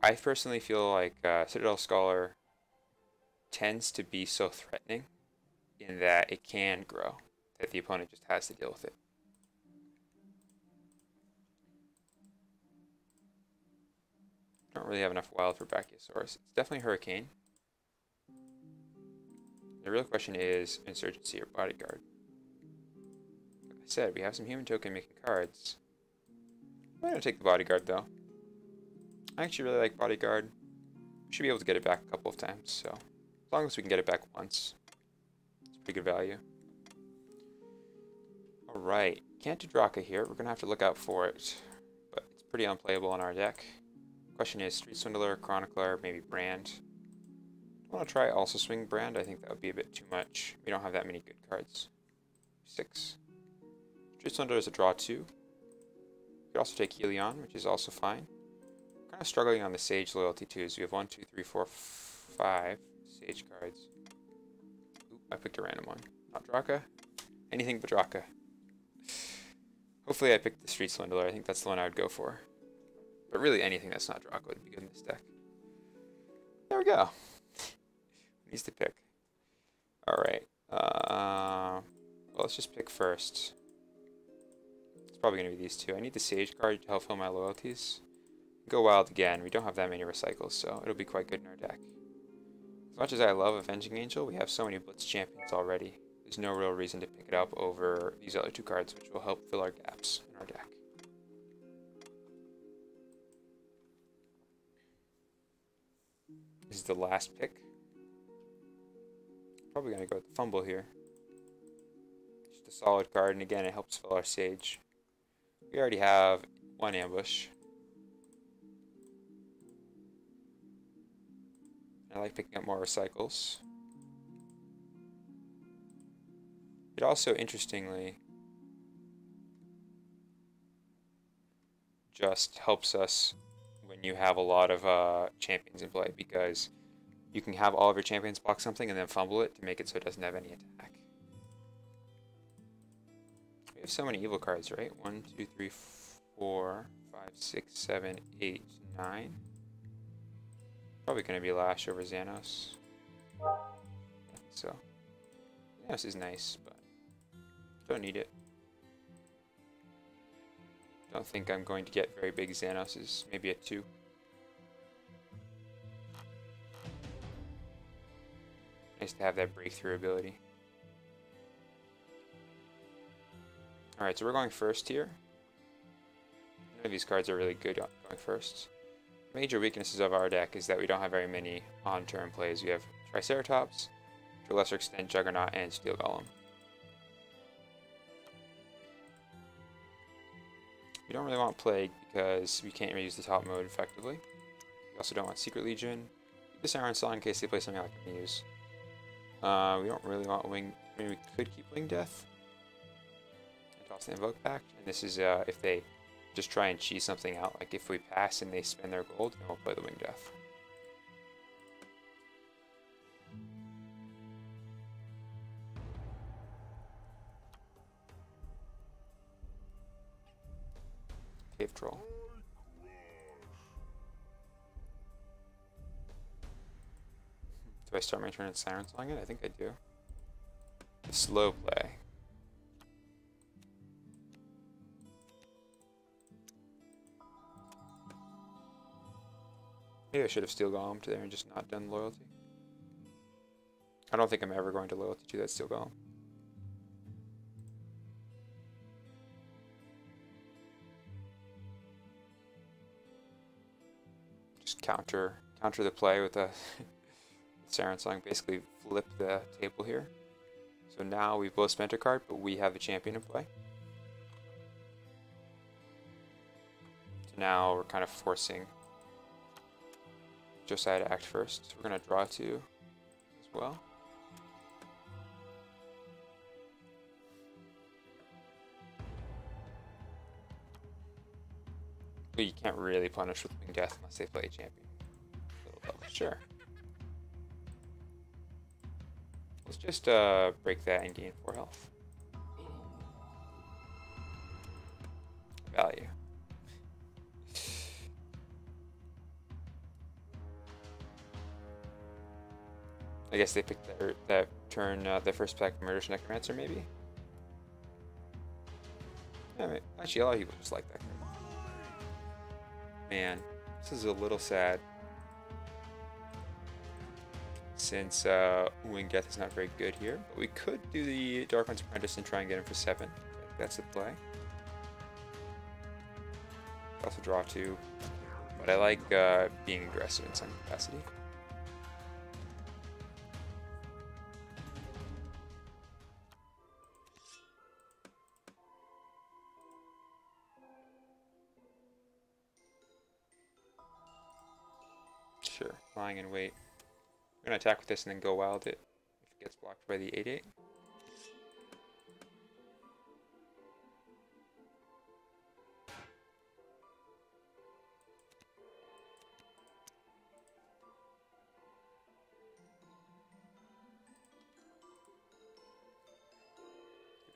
I personally feel like Citadel Scholar tends to be so threatening in that it can grow, that the opponent just has to deal with it. Don't really have enough wild for Brachiosaurus. It's definitely Hurricane. The real question is Insurgency or Bodyguard. Like I said, we have some human token making cards. I'm going to take the Bodyguard though. I actually really like Bodyguard. We should be able to get it back a couple of times, so as long as we can get it back once, it's pretty good value. Alright, can't do Draka here. We're going to have to look out for it, but it's pretty unplayable in our deck. Question is Street Swindler, Chronicler, maybe Brand. I want to try also swing Brand. I think that would be a bit too much. We don't have that many good cards. 6. Street Swindler is a draw 2. You could also take Helion, which is also fine. Kind of struggling on the Sage loyalty too. So we have 1, 2, 3, 4, 5 Sage cards. Oop, I picked a random one. Not Draka. Anything but Draka. Hopefully I picked the Street Swindler. I think that's the one I would go for. But really anything that's not Draka would be good in this deck. There we go. Needs to pick. Alright. Well, let's just pick first. It's probably going to be these 2. I need the Sage card to help fill my loyalties. Go Wild again. We don't have that many recycles, so it'll be quite good in our deck. As much as I love Avenging Angel, we have so many Blitz champions already. There's no real reason to pick it up over these other 2 cards, which will help fill our gaps in our deck. This is the last pick. Probably going to go with the Fumble here. a solid card, and again, it helps fill our Sage. We already have one ambush. I like picking up more recycles. It also, interestingly, just helps us when you have a lot of champions in play, because you can have all of your champions block something and then fumble it to make it so it doesn't have any attack. We have so many evil cards, right? 1, 2, 3, 4, 5, 6, 7, 8, 9. Probably going to be Lash over Xanos. So, Xanos is nice, but don't need it. Don't think I'm going to get very big Xanoses. Maybe a 2. Nice to have that breakthrough ability. Alright, so we're going first here. None of these cards are really good going first. Major weaknesses of our deck is that we don't have very many on-turn plays. We have Triceratops, to a lesser extent Juggernaut, and Steel Golem. We don't really want Plague because we can't really use the top mode effectively. We also don't want Secret Legion. Keep this Iron Saw in case they play something like a Muse. We don't really want Wing. I mean, we could keep Wing Death and toss the Invoke Pact. And this is if they just try and cheese something out. Like if we pass and they spend their gold, then we'll play the Wing Death. Cave Troll. Do I start my turn in Siren Song it? I think I do. Slow play. Maybe I should have Steel Golem to there and just not done Loyalty. I don't think I'm ever going to Loyalty to that Steel Golem. Just counter the play with a Siren Song, basically flip the table here. So now we've both spent a card, but we have the champion in play. So now we're kind of forcing Josiah to act first. So we're going to draw 2 as well. But you can't really punish with Wing Death unless they play a champion. Little level. Sure. Let's just break that and gain 4 health. Value. I guess they picked that turn, their first pack Murderous Necromancer, maybe? Yeah, I mean, actually, a lot of people just like that card. Man, this is a little sad. Since Wing Death is not very good here. But we could do the Dark One's Apprentice and try and get him for 7. That's the play. Also draw 2. But I like being aggressive in some capacity. Sure, lying in wait. I'm going to attack with this and then go wild it if it gets blocked by the 8/8.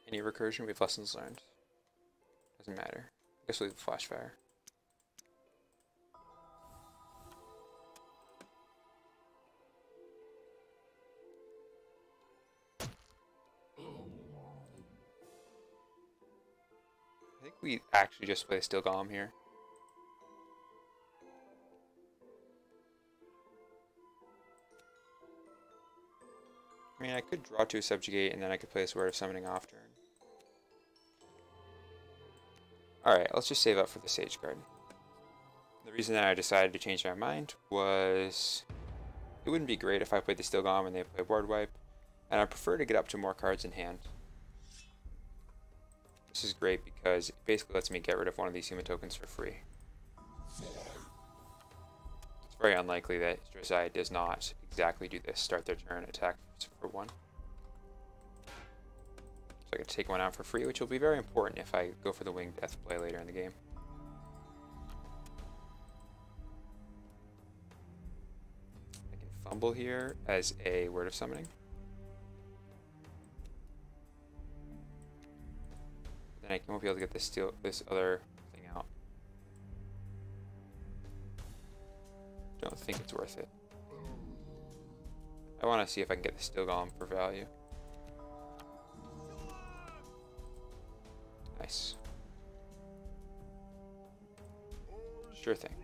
Any recursion, we have lessons learned. Doesn't matter. I guess we'll leave the flash fire. I think we actually just play Steel Golem here. I mean, I could draw to a Subjugate and then I could play a Sword of Summoning off turn. Alright, let's just save up for the Sage card. The reason that I decided to change my mind was it wouldn't be great if I played the Steel Golem and they play board wipe, and I prefer to get up to more cards in hand. This is great because it basically lets me get rid of one of these human tokens for free. It's very unlikely that Dressai does not exactly do this. Start their turn, attack for 1. So I can take one out for free, which will be very important if I go for the Winged Death play later in the game. I can fumble here as a Word of Summoning. Then I won't be able to get this other thing out. Don't think it's worth it. I want to see if I can get the Steel Golem for value. Nice. Sure thing.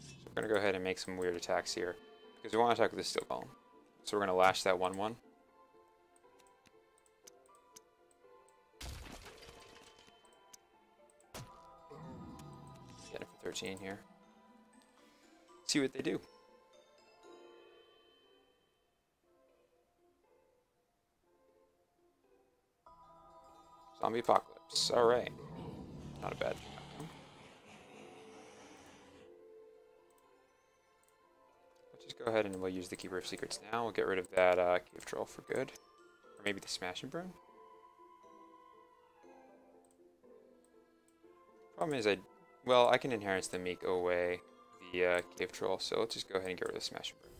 So we're going to go ahead and make some weird attacks here because we want to attack with the Steel Golem. So we're going to lash that 1/1. Get it for 13 here. See what they do. Zombie Apocalypse. Alright. Not a bad outcome. Let's just go ahead and we'll use the Keeper of Secrets now. We'll get rid of that Cave Troll for good. Or maybe the Smash and Burn. Problem is, well, I can inherit the Meek away the Cave Troll, so let's just go ahead and get rid of the Smash and Burn.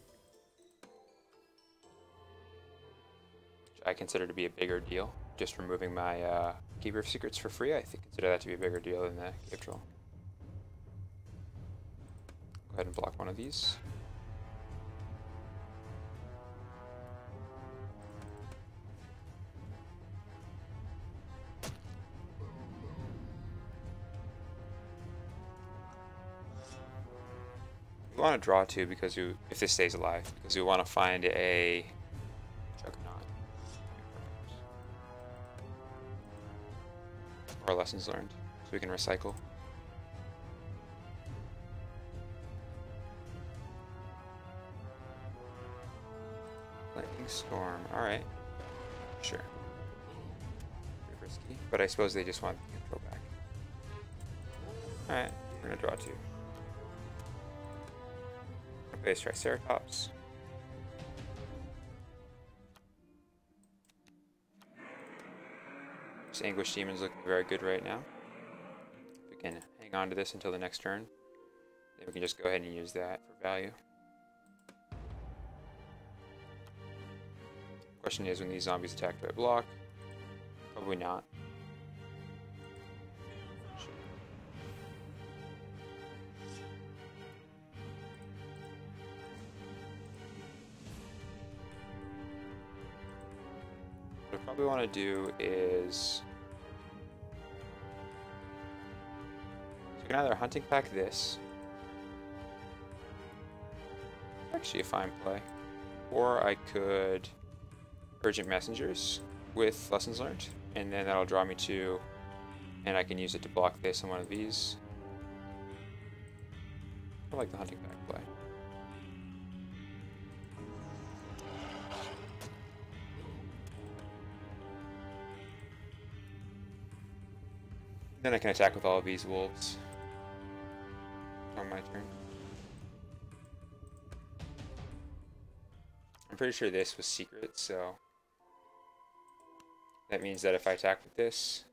Which I consider to be a bigger deal. Just removing my Keeper of Secrets for free, I consider that to be a bigger deal than the Cave Troll. Go ahead and block one of these. We want to draw 2 because if this stays alive, because we want to find a Juggernaut. Or lessons learned, so we can recycle. Lightning Storm, alright. Sure. Pretty risky, but I suppose they just want the control back. Alright, we're gonna draw 2. Base Triceratops. This Anguish Demon's looking very good right now. We can hang on to this until the next turn. Then we can just go ahead and use that for value. Question is, when these zombies attack, do I block? Probably not. What I probably want to do is, so we can either hunting pack this, it's actually a fine play, or I could Urgent Messengers with Lessons Learned, and then that'll draw me 2, and I can use it to block this on one of these. I like the hunting pack play. Then I can attack with all of these wolves on my turn. I'm pretty sure this was secret, so that means that if I attack with this,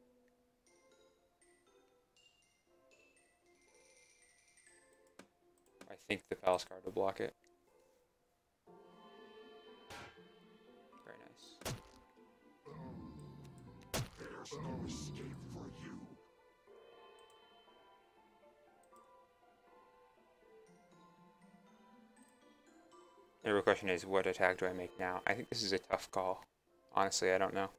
I think the Palace card will block it. Very nice. There's no escape for you. The real question is, what attack do I make now? I think this is a tough call. Honestly, I don't know.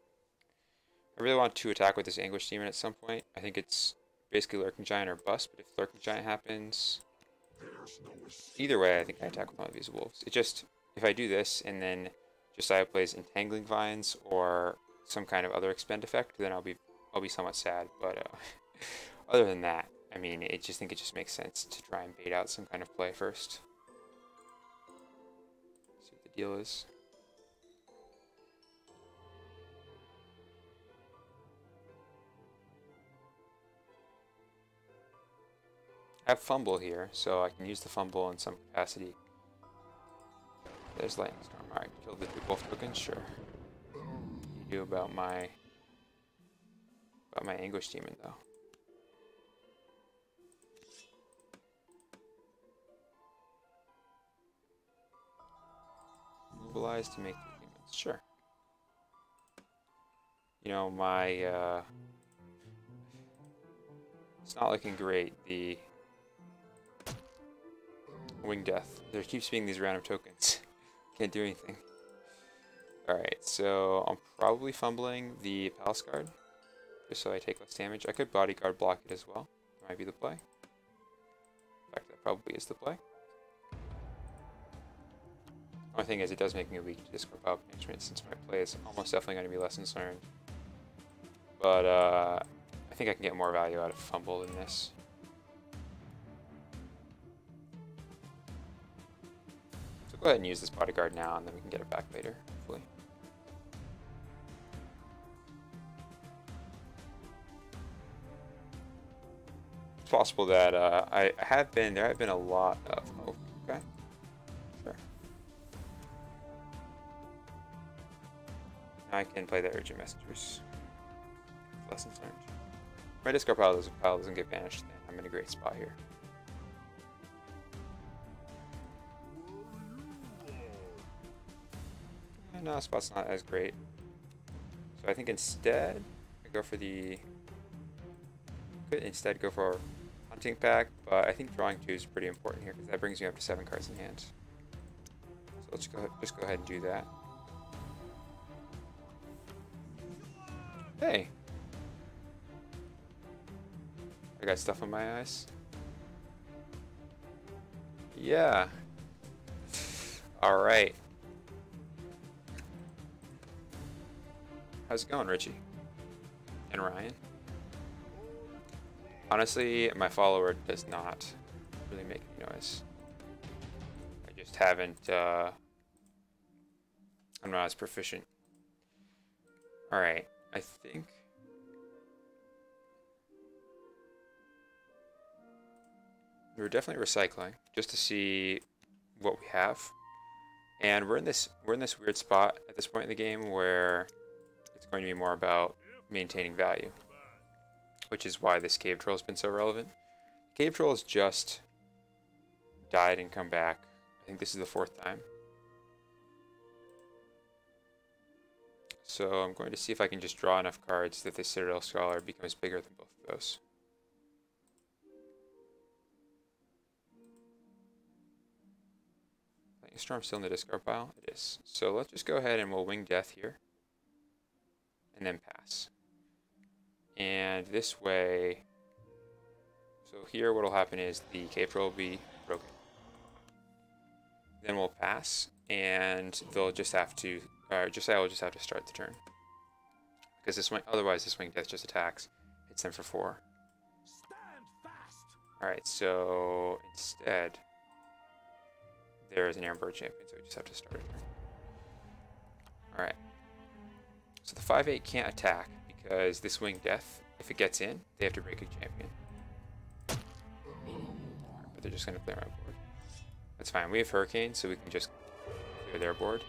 I really want to attack with this Anguish Demon at some point. I think it's basically Lurking Giant or bust, but if Lurking Giant happens, either way, I think I attack with one of these wolves. It just, if I do this and then Josiah plays Entangling Vines or some kind of other expend effect, then I'll be I'll be somewhat sad. But other than that, I mean, I think it just makes sense to try and bait out some kind of play first. See what the deal is. I have fumble here, so I can use the fumble in some capacity. There's lightning storm. Alright, killed the wolf tokens, sure. What do you do about my anguish demon though? Mobilize to make the demons, sure. You know, my it's not looking great. The Wing Death. There keeps being these random tokens. Can't do anything. Alright, so I'm probably fumbling the Palace Guard, just so I take less damage. I could Bodyguard block it as well. That might be the play. In fact, that probably is the play. Only thing is, it does make me weak to Discord Power Management, since my play is almost definitely going to be lessons learned. But I think I can get more value out of fumble than this. Go ahead and use this bodyguard now, and then we can get it back later, hopefully. It's possible that there have been a lot of, oh, okay, sure. Now I can play the Urgent Messengers. Lessons learned. My discard pile doesn't get banished, then I'm in a great spot here. No, spot's not as great. So I think instead I go for could instead go for Hunting Pack, but I think drawing 2 is pretty important here because that brings you up to 7 cards in hand. So let's just go ahead and do that. Hey, I got stuff on my eyes. Yeah. All right. How's it going, Richie? And Ryan? Honestly, my follower does not really make any noise. I just haven't, I'm not as proficient. Alright, I think... we're definitely recycling, just to see what we have. And we're in this weird spot at this point in the game where it's going to be more about maintaining value, which is why this cave troll has been so relevant. Cave troll has just died and come back. I think this is the 4th time. So I'm going to see if I can just draw enough cards that the Citadel Scholar becomes bigger than both of those. Lightning Storm still in the discard pile? It is. So let's just go ahead and we'll Wing Death here. And then pass. And this way, so here what will happen is the cave troll will be broken. Then we'll pass, and they'll just have to, Josiah will just have to start the turn. Because otherwise this Wing Death just attacks, hits them for 4. Alright, so instead, there is an Airborne Champion, so we just have to start a turn. Alright. So the 5/8 can't attack because this Wing Death, if it gets in, they have to break a champion. But they're just going to clear my board. That's fine. We have Hurricane, so we can just clear their board.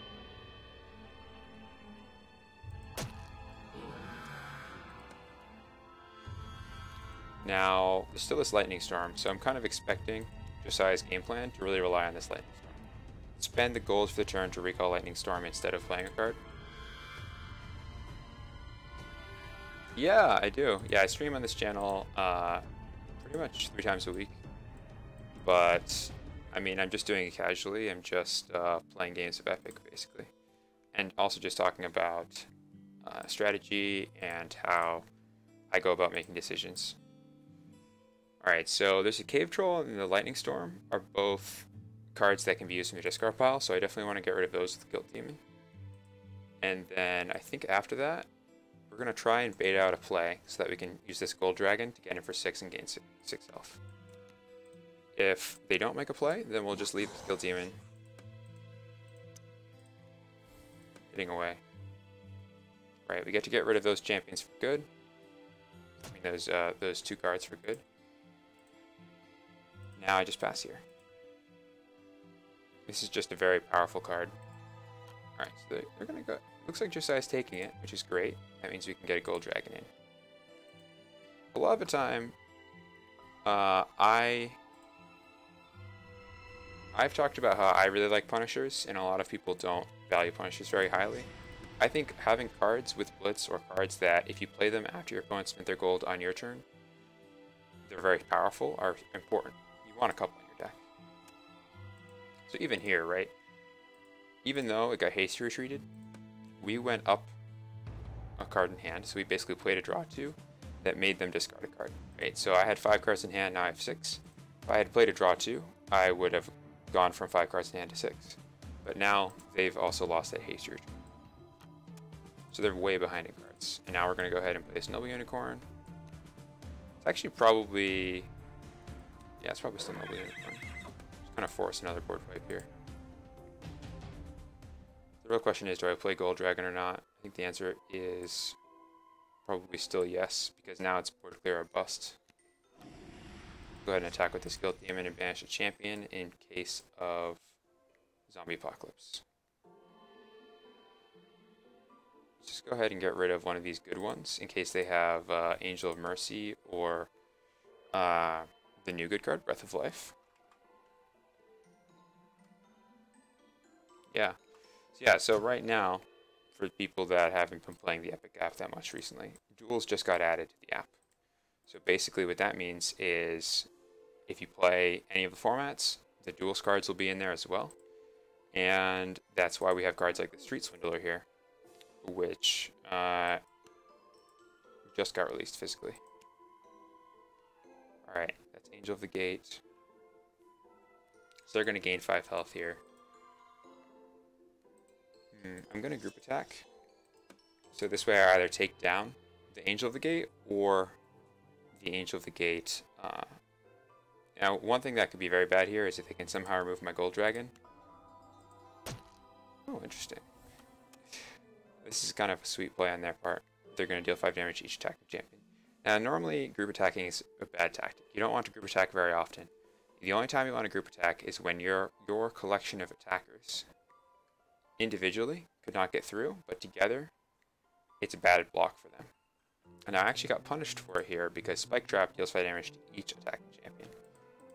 Now, there's still this Lightning Storm, so I'm kind of expecting Josiah's game plan to really rely on this Lightning Storm. Spend the gold for the turn to recall Lightning Storm instead of playing a card. Yeah, I do. Yeah, I stream on this channel pretty much 3 times a week. But, I mean, I'm just doing it casually. I'm just playing games of Epic, basically. And also just talking about strategy and how I go about making decisions. Alright, so there's a Cave Troll and the Lightning Storm are both cards that can be used in the discard pile, so I definitely want to get rid of those with the Guild Demon. And then I think after that, we're going to try and bait out a play so that we can use this Gold Dragon to get in for 6 and gain 6 health. If they don't make a play, then we'll just leave the Skill Demon hitting away. Right, we get to get rid of those champions for good. I mean those 2 cards for good. Now I just pass here. This is just a very powerful card. Alright, so they're gonna go. Looks like Josiah's taking it, which is great. That means we can get a Gold Dragon in. A lot of the time, I've talked about how I really like Punishers, and a lot of people don't value Punishers very highly. I think having cards with Blitz, or cards that, if you play them after your opponent spent their gold on your turn, they're very powerful, are important. You want a couple in your deck. So even here, right? Even though it got hasty retreated, we went up a card in hand, so we basically played a draw 2 that made them discard a card. Right? So I had 5 cards in hand, now I have 6. If I had played a draw 2, I would have gone from 5 cards in hand to 6. But now they've also lost that hasty retreat. So they're way behind in cards. And now we're going to go ahead and play this Noble Unicorn. It's actually probably... yeah, it's probably still Noble Unicorn. Just kind of force another board wipe here. The real question is, do I play Gold Dragon or not? I think the answer is probably still yes, because now it's board clear or bust. Go ahead and attack with the Skill Demon and banish a champion in case of Zombie Apocalypse. Just go ahead and get rid of one of these good ones in case they have Angel of Mercy or the new good card, Breath of Life. Yeah, so right now, for people that haven't been playing the Epic app that much recently, duels just got added to the app. So basically what that means is if you play any of the formats, the duels cards will be in there as well. And that's why we have cards like the Street Swindler here, which just got released physically. Alright, that's Angel of the Gate. So they're going to gain 5 health here. I'm going to group attack. So this way I either take down the Angel of the Gate or the Angel of the Gate. Now, one thing that could be very bad here is if they can somehow remove my Gold Dragon. Oh, interesting. This is kind of a sweet play on their part. They're going to deal 5 damage to each attacking champion. Now, normally group attacking is a bad tactic. You don't want to group attack very often. The only time you want to group attack is when your collection of attackers individually could not get through, but together it's a bad block for them. And I actually got punished for it here because Spike Trap deals 5 damage to each attacking champion.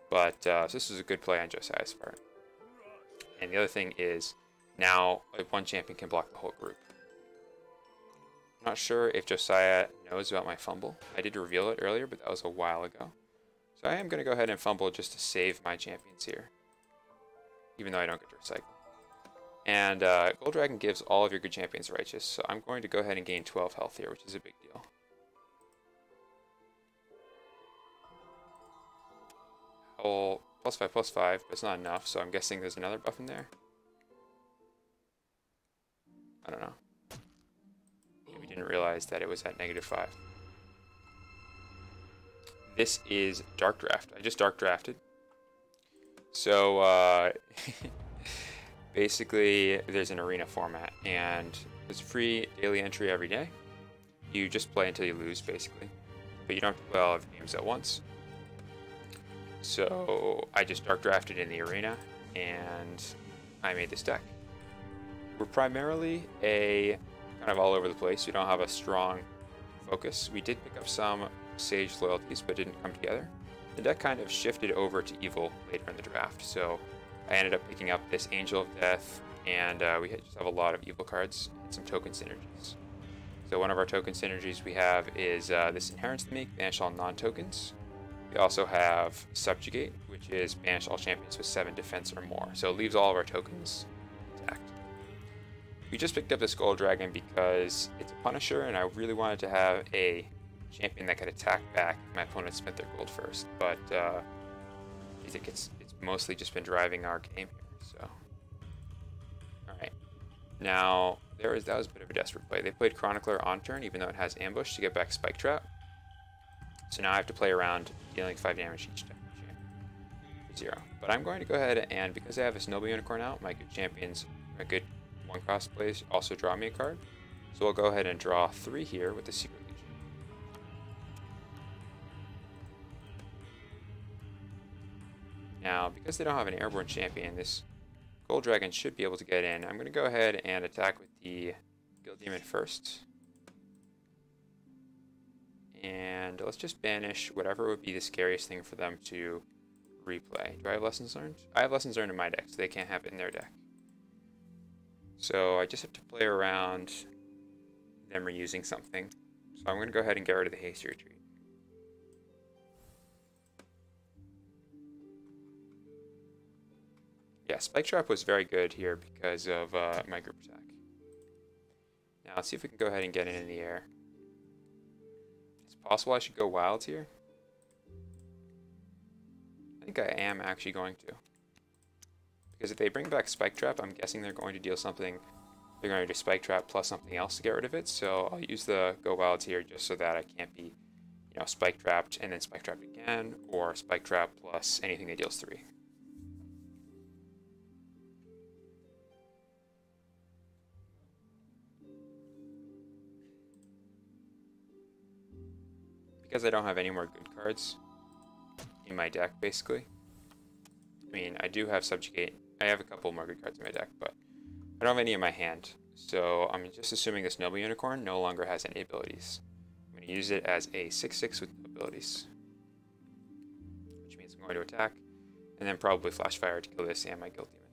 But so this is a good play on Josiah's part. And the other thing is now one champion can block the whole group. I'm not sure if Josiah knows about my fumble. I did reveal it earlier, but that was a while ago. So I am going to go ahead and fumble just to save my champions here, even though I don't get to recycle. And Gold Dragon gives all of your good champions Righteous, so I'm going to go ahead and gain 12 health here, which is a big deal. Well, +5/+5, but it's not enough, so I'm guessing there's another buff in there. I don't know. We didn't realize that it was at -5. This is Dark Draft. I just Dark Drafted. So, basically, there's an arena format, and it's free daily entry every day. You just play until you lose, basically. But you don't have to play all of the games at once. So, I just Dark Drafted in the arena, and I made this deck. We're primarily kind of all over the place. We don't have a strong focus. We did pick up some Sage loyalties, but didn't come together. The deck kind of shifted over to Evil later in the draft, so I ended up picking up this Angel of Death, and we just have a lot of Evil cards and some token synergies. So one of our token synergies we have is this Inherent's the Make, banish all non-tokens. We also have Subjugate, which is banish all champions with 7 defense or more, so it leaves all of our tokens intact. We just picked up this Gold Dragon because it's a Punisher, and I really wanted to have a champion that could attack back if my opponent spent their gold first, but I think it's mostly just been driving our game here, so. Alright. Now, that was a bit of a desperate play. They played Chronicler on turn, even though it has Ambush to get back Spike Trap. So now I have to play around dealing 5 damage each time. 0. But I'm going to go ahead and, because I have a Noble Unicorn out, my good champions, my good one-cross plays also draw me a card. So we'll go ahead and draw 3 here with the Secret Legion. Now, because they don't have an airborne champion, this Gold Dragon should be able to get in. I'm going to go ahead and attack with the Guild Demon first. And let's just banish whatever would be the scariest thing for them to replay. Do I have Lessons Learned? I have Lessons Learned in my deck, so they can't have it in their deck. So I just have to play around them reusing something. So I'm going to go ahead and get rid of the Hasty Retreat. Yeah, Spike Trap was very good here because of my group attack. Now let's see if we can go ahead and get it in the air. It's possible I should go wild here. I think I am actually going to. Because if they bring back Spike Trap, I'm guessing they're going to deal something. They're going to do Spike Trap plus something else to get rid of it. So I'll use the Go Wilds here just so that I can't be, you know, Spike Trapped and then Spike Trapped again, or Spike Trap plus anything that deals 3. Because I don't have any more good cards in my deck, basically. I mean, I do have Subjugate. I have a couple more good cards in my deck, but I don't have any in my hand. So I'm just assuming this Noble Unicorn no longer has any abilities. I'm going to use it as a 6/6 with abilities. Which means I'm going to attack, and then probably Flash Fire to kill this and my Guild Demon.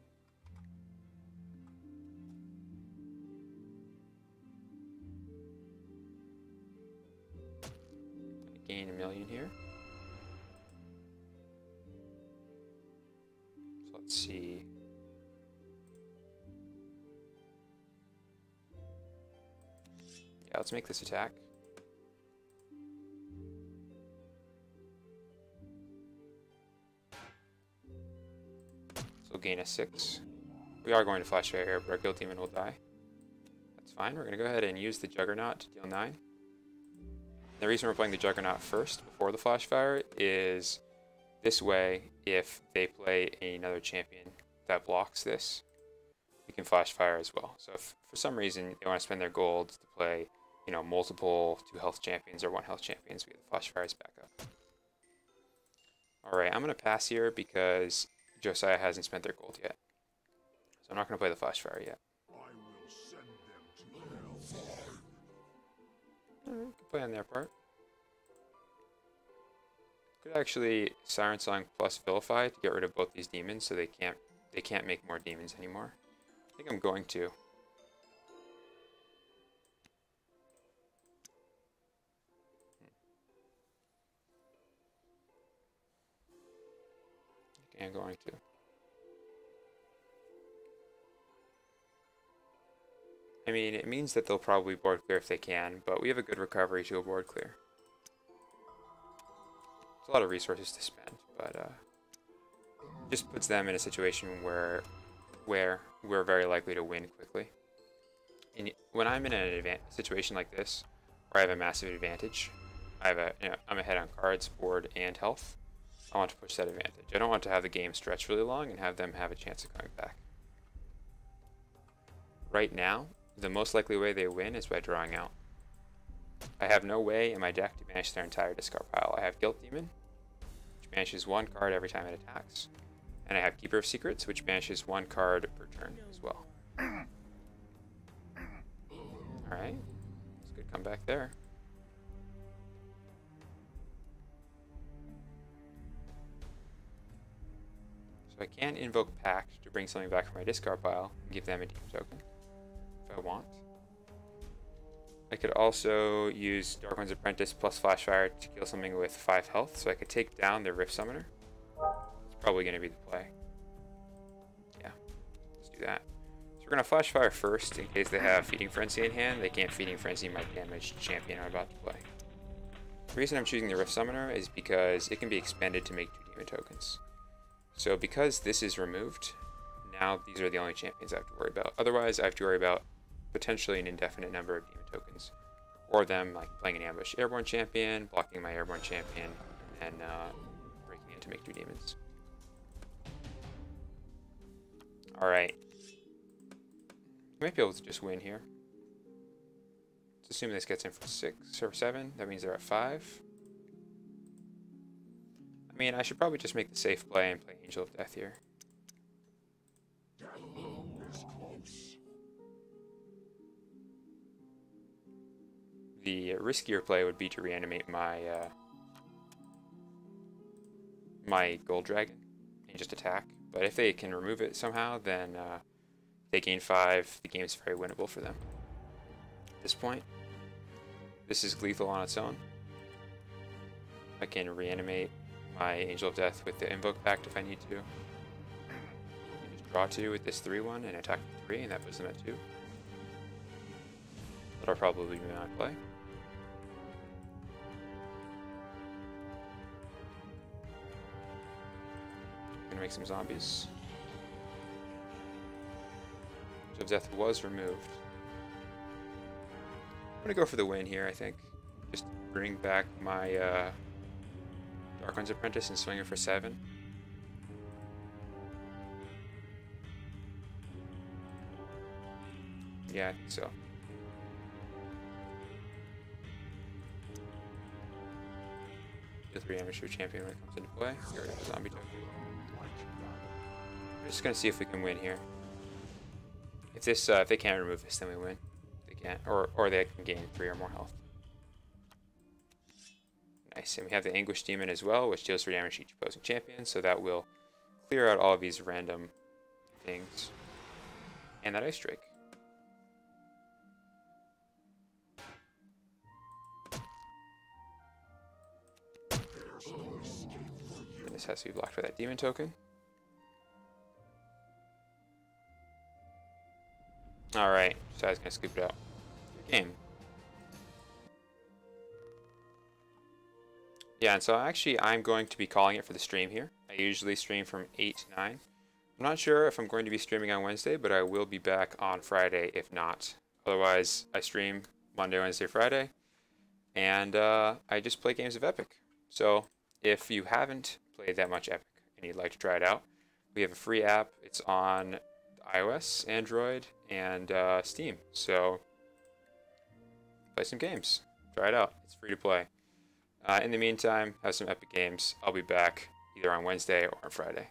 Gain 1,000,000 here. So let's see. Yeah, let's make this attack. So we'll gain a 6. We are going to Flash Fire here, but our Guild Demon will die. That's fine. We're going to go ahead and use the Juggernaut to deal 9. The reason we're playing the Juggernaut first before the Flash Fire is this way, if they play another champion that blocks this, we can Flash Fire as well. So if for some reason they want to spend their gold to play, you know, multiple 2 health champions or 1 health champions, we have the Flash Fire as backup. Alright, I'm going to pass here because Josiah hasn't spent their gold yet. So I'm not going to play the Flash Fire yet. I will send them to hell. Alright, can play on their part. Could actually Siren Song plus Vilify to get rid of both these demons so they can't make more demons anymore. I think I'm going to. I think I'm going to. I mean, it means that they'll probably board clear if they can, but we have a good recovery to a board clear. It's a lot of resources to spend, but just puts them in a situation where we're very likely to win quickly. And when I'm in a situation like this, where I have a massive advantage, I'm ahead on cards, board, and health, I want to push that advantage. I don't want to have the game stretch really long and have them have a chance of coming back. Right now, the most likely way they win is by drawing out. I have no way in my deck to banish their entire discard pile. I have Guild Demon, which banishes 1 card every time it attacks. And I have Keeper of Secrets, which banishes 1 card per turn as well. Alright, that's a good comeback there. So I can invoke Pact to bring something back from my discard pile and give them a Demon token, if I want. I could also use Dark Apprentice plus Flash Fire to kill something with 5 health, so I could take down their Rift Summoner. It's probably going to be the play. Yeah, let's do that. So we're going to Flash Fire first in case they have Feeding Frenzy in hand. They can't Feeding Frenzy my damaged champion I'm about to play. The reason I'm choosing the Rift Summoner is because it can be expended to make 2 demon tokens. So because this is removed, now these are the only champions I have to worry about. Otherwise, I have to worry about potentially an indefinite number of demon tokens, or them like playing an ambush airborne champion, blocking my airborne champion, and breaking in to make 2 demons. All right, we might be able to just win here. Let's assume this gets in for 6 or 7. That means they're at 5. I mean, I should probably just make the safe play and play Angel of Death here. The riskier play would be to reanimate my my gold dragon and just attack. But if they can remove it somehow, then they gain 5. The game's very winnable for them. At this point, this is lethal on its own. I can reanimate my Angel of Death with the Invoke Pact if I need to. Just draw 2 with this 3-1 and attack for 3, and that puts them at 2. That'll probably be my play. Gonna make some zombies. Angel of Death was removed. I'm gonna go for the win here, I think. Just bring back my Dark One's Apprentice and swing it for 7. Yeah, I think so. The 3 amateur champion when it comes into play. Get rid of the zombie token. We're just gonna see if we can win here. If this, if they can't remove this, then we win. If they can't, or they can gain 3 or more health. Nice, and we have the Anguish Demon as well, which deals 3 damage to each opposing champion, so that will clear out all of these random things. And that Ice Drake. And this has to be blocked by that Demon token. Alright, so I was going to scoop it out. Game. Yeah, and so actually I'm going to be calling it for the stream here. I usually stream from 8 to 9. I'm not sure if I'm going to be streaming on Wednesday, but I will be back on Friday if not. Otherwise, I stream Monday, Wednesday, Friday, and I just play games of Epic. So if you haven't played that much Epic and you'd like to try it out, we have a free app. It's on iOS, Android, and Steam. So play some games. Try it out. It's free to play. In the meantime, have some Epic games. I'll be back either on Wednesday or on Friday.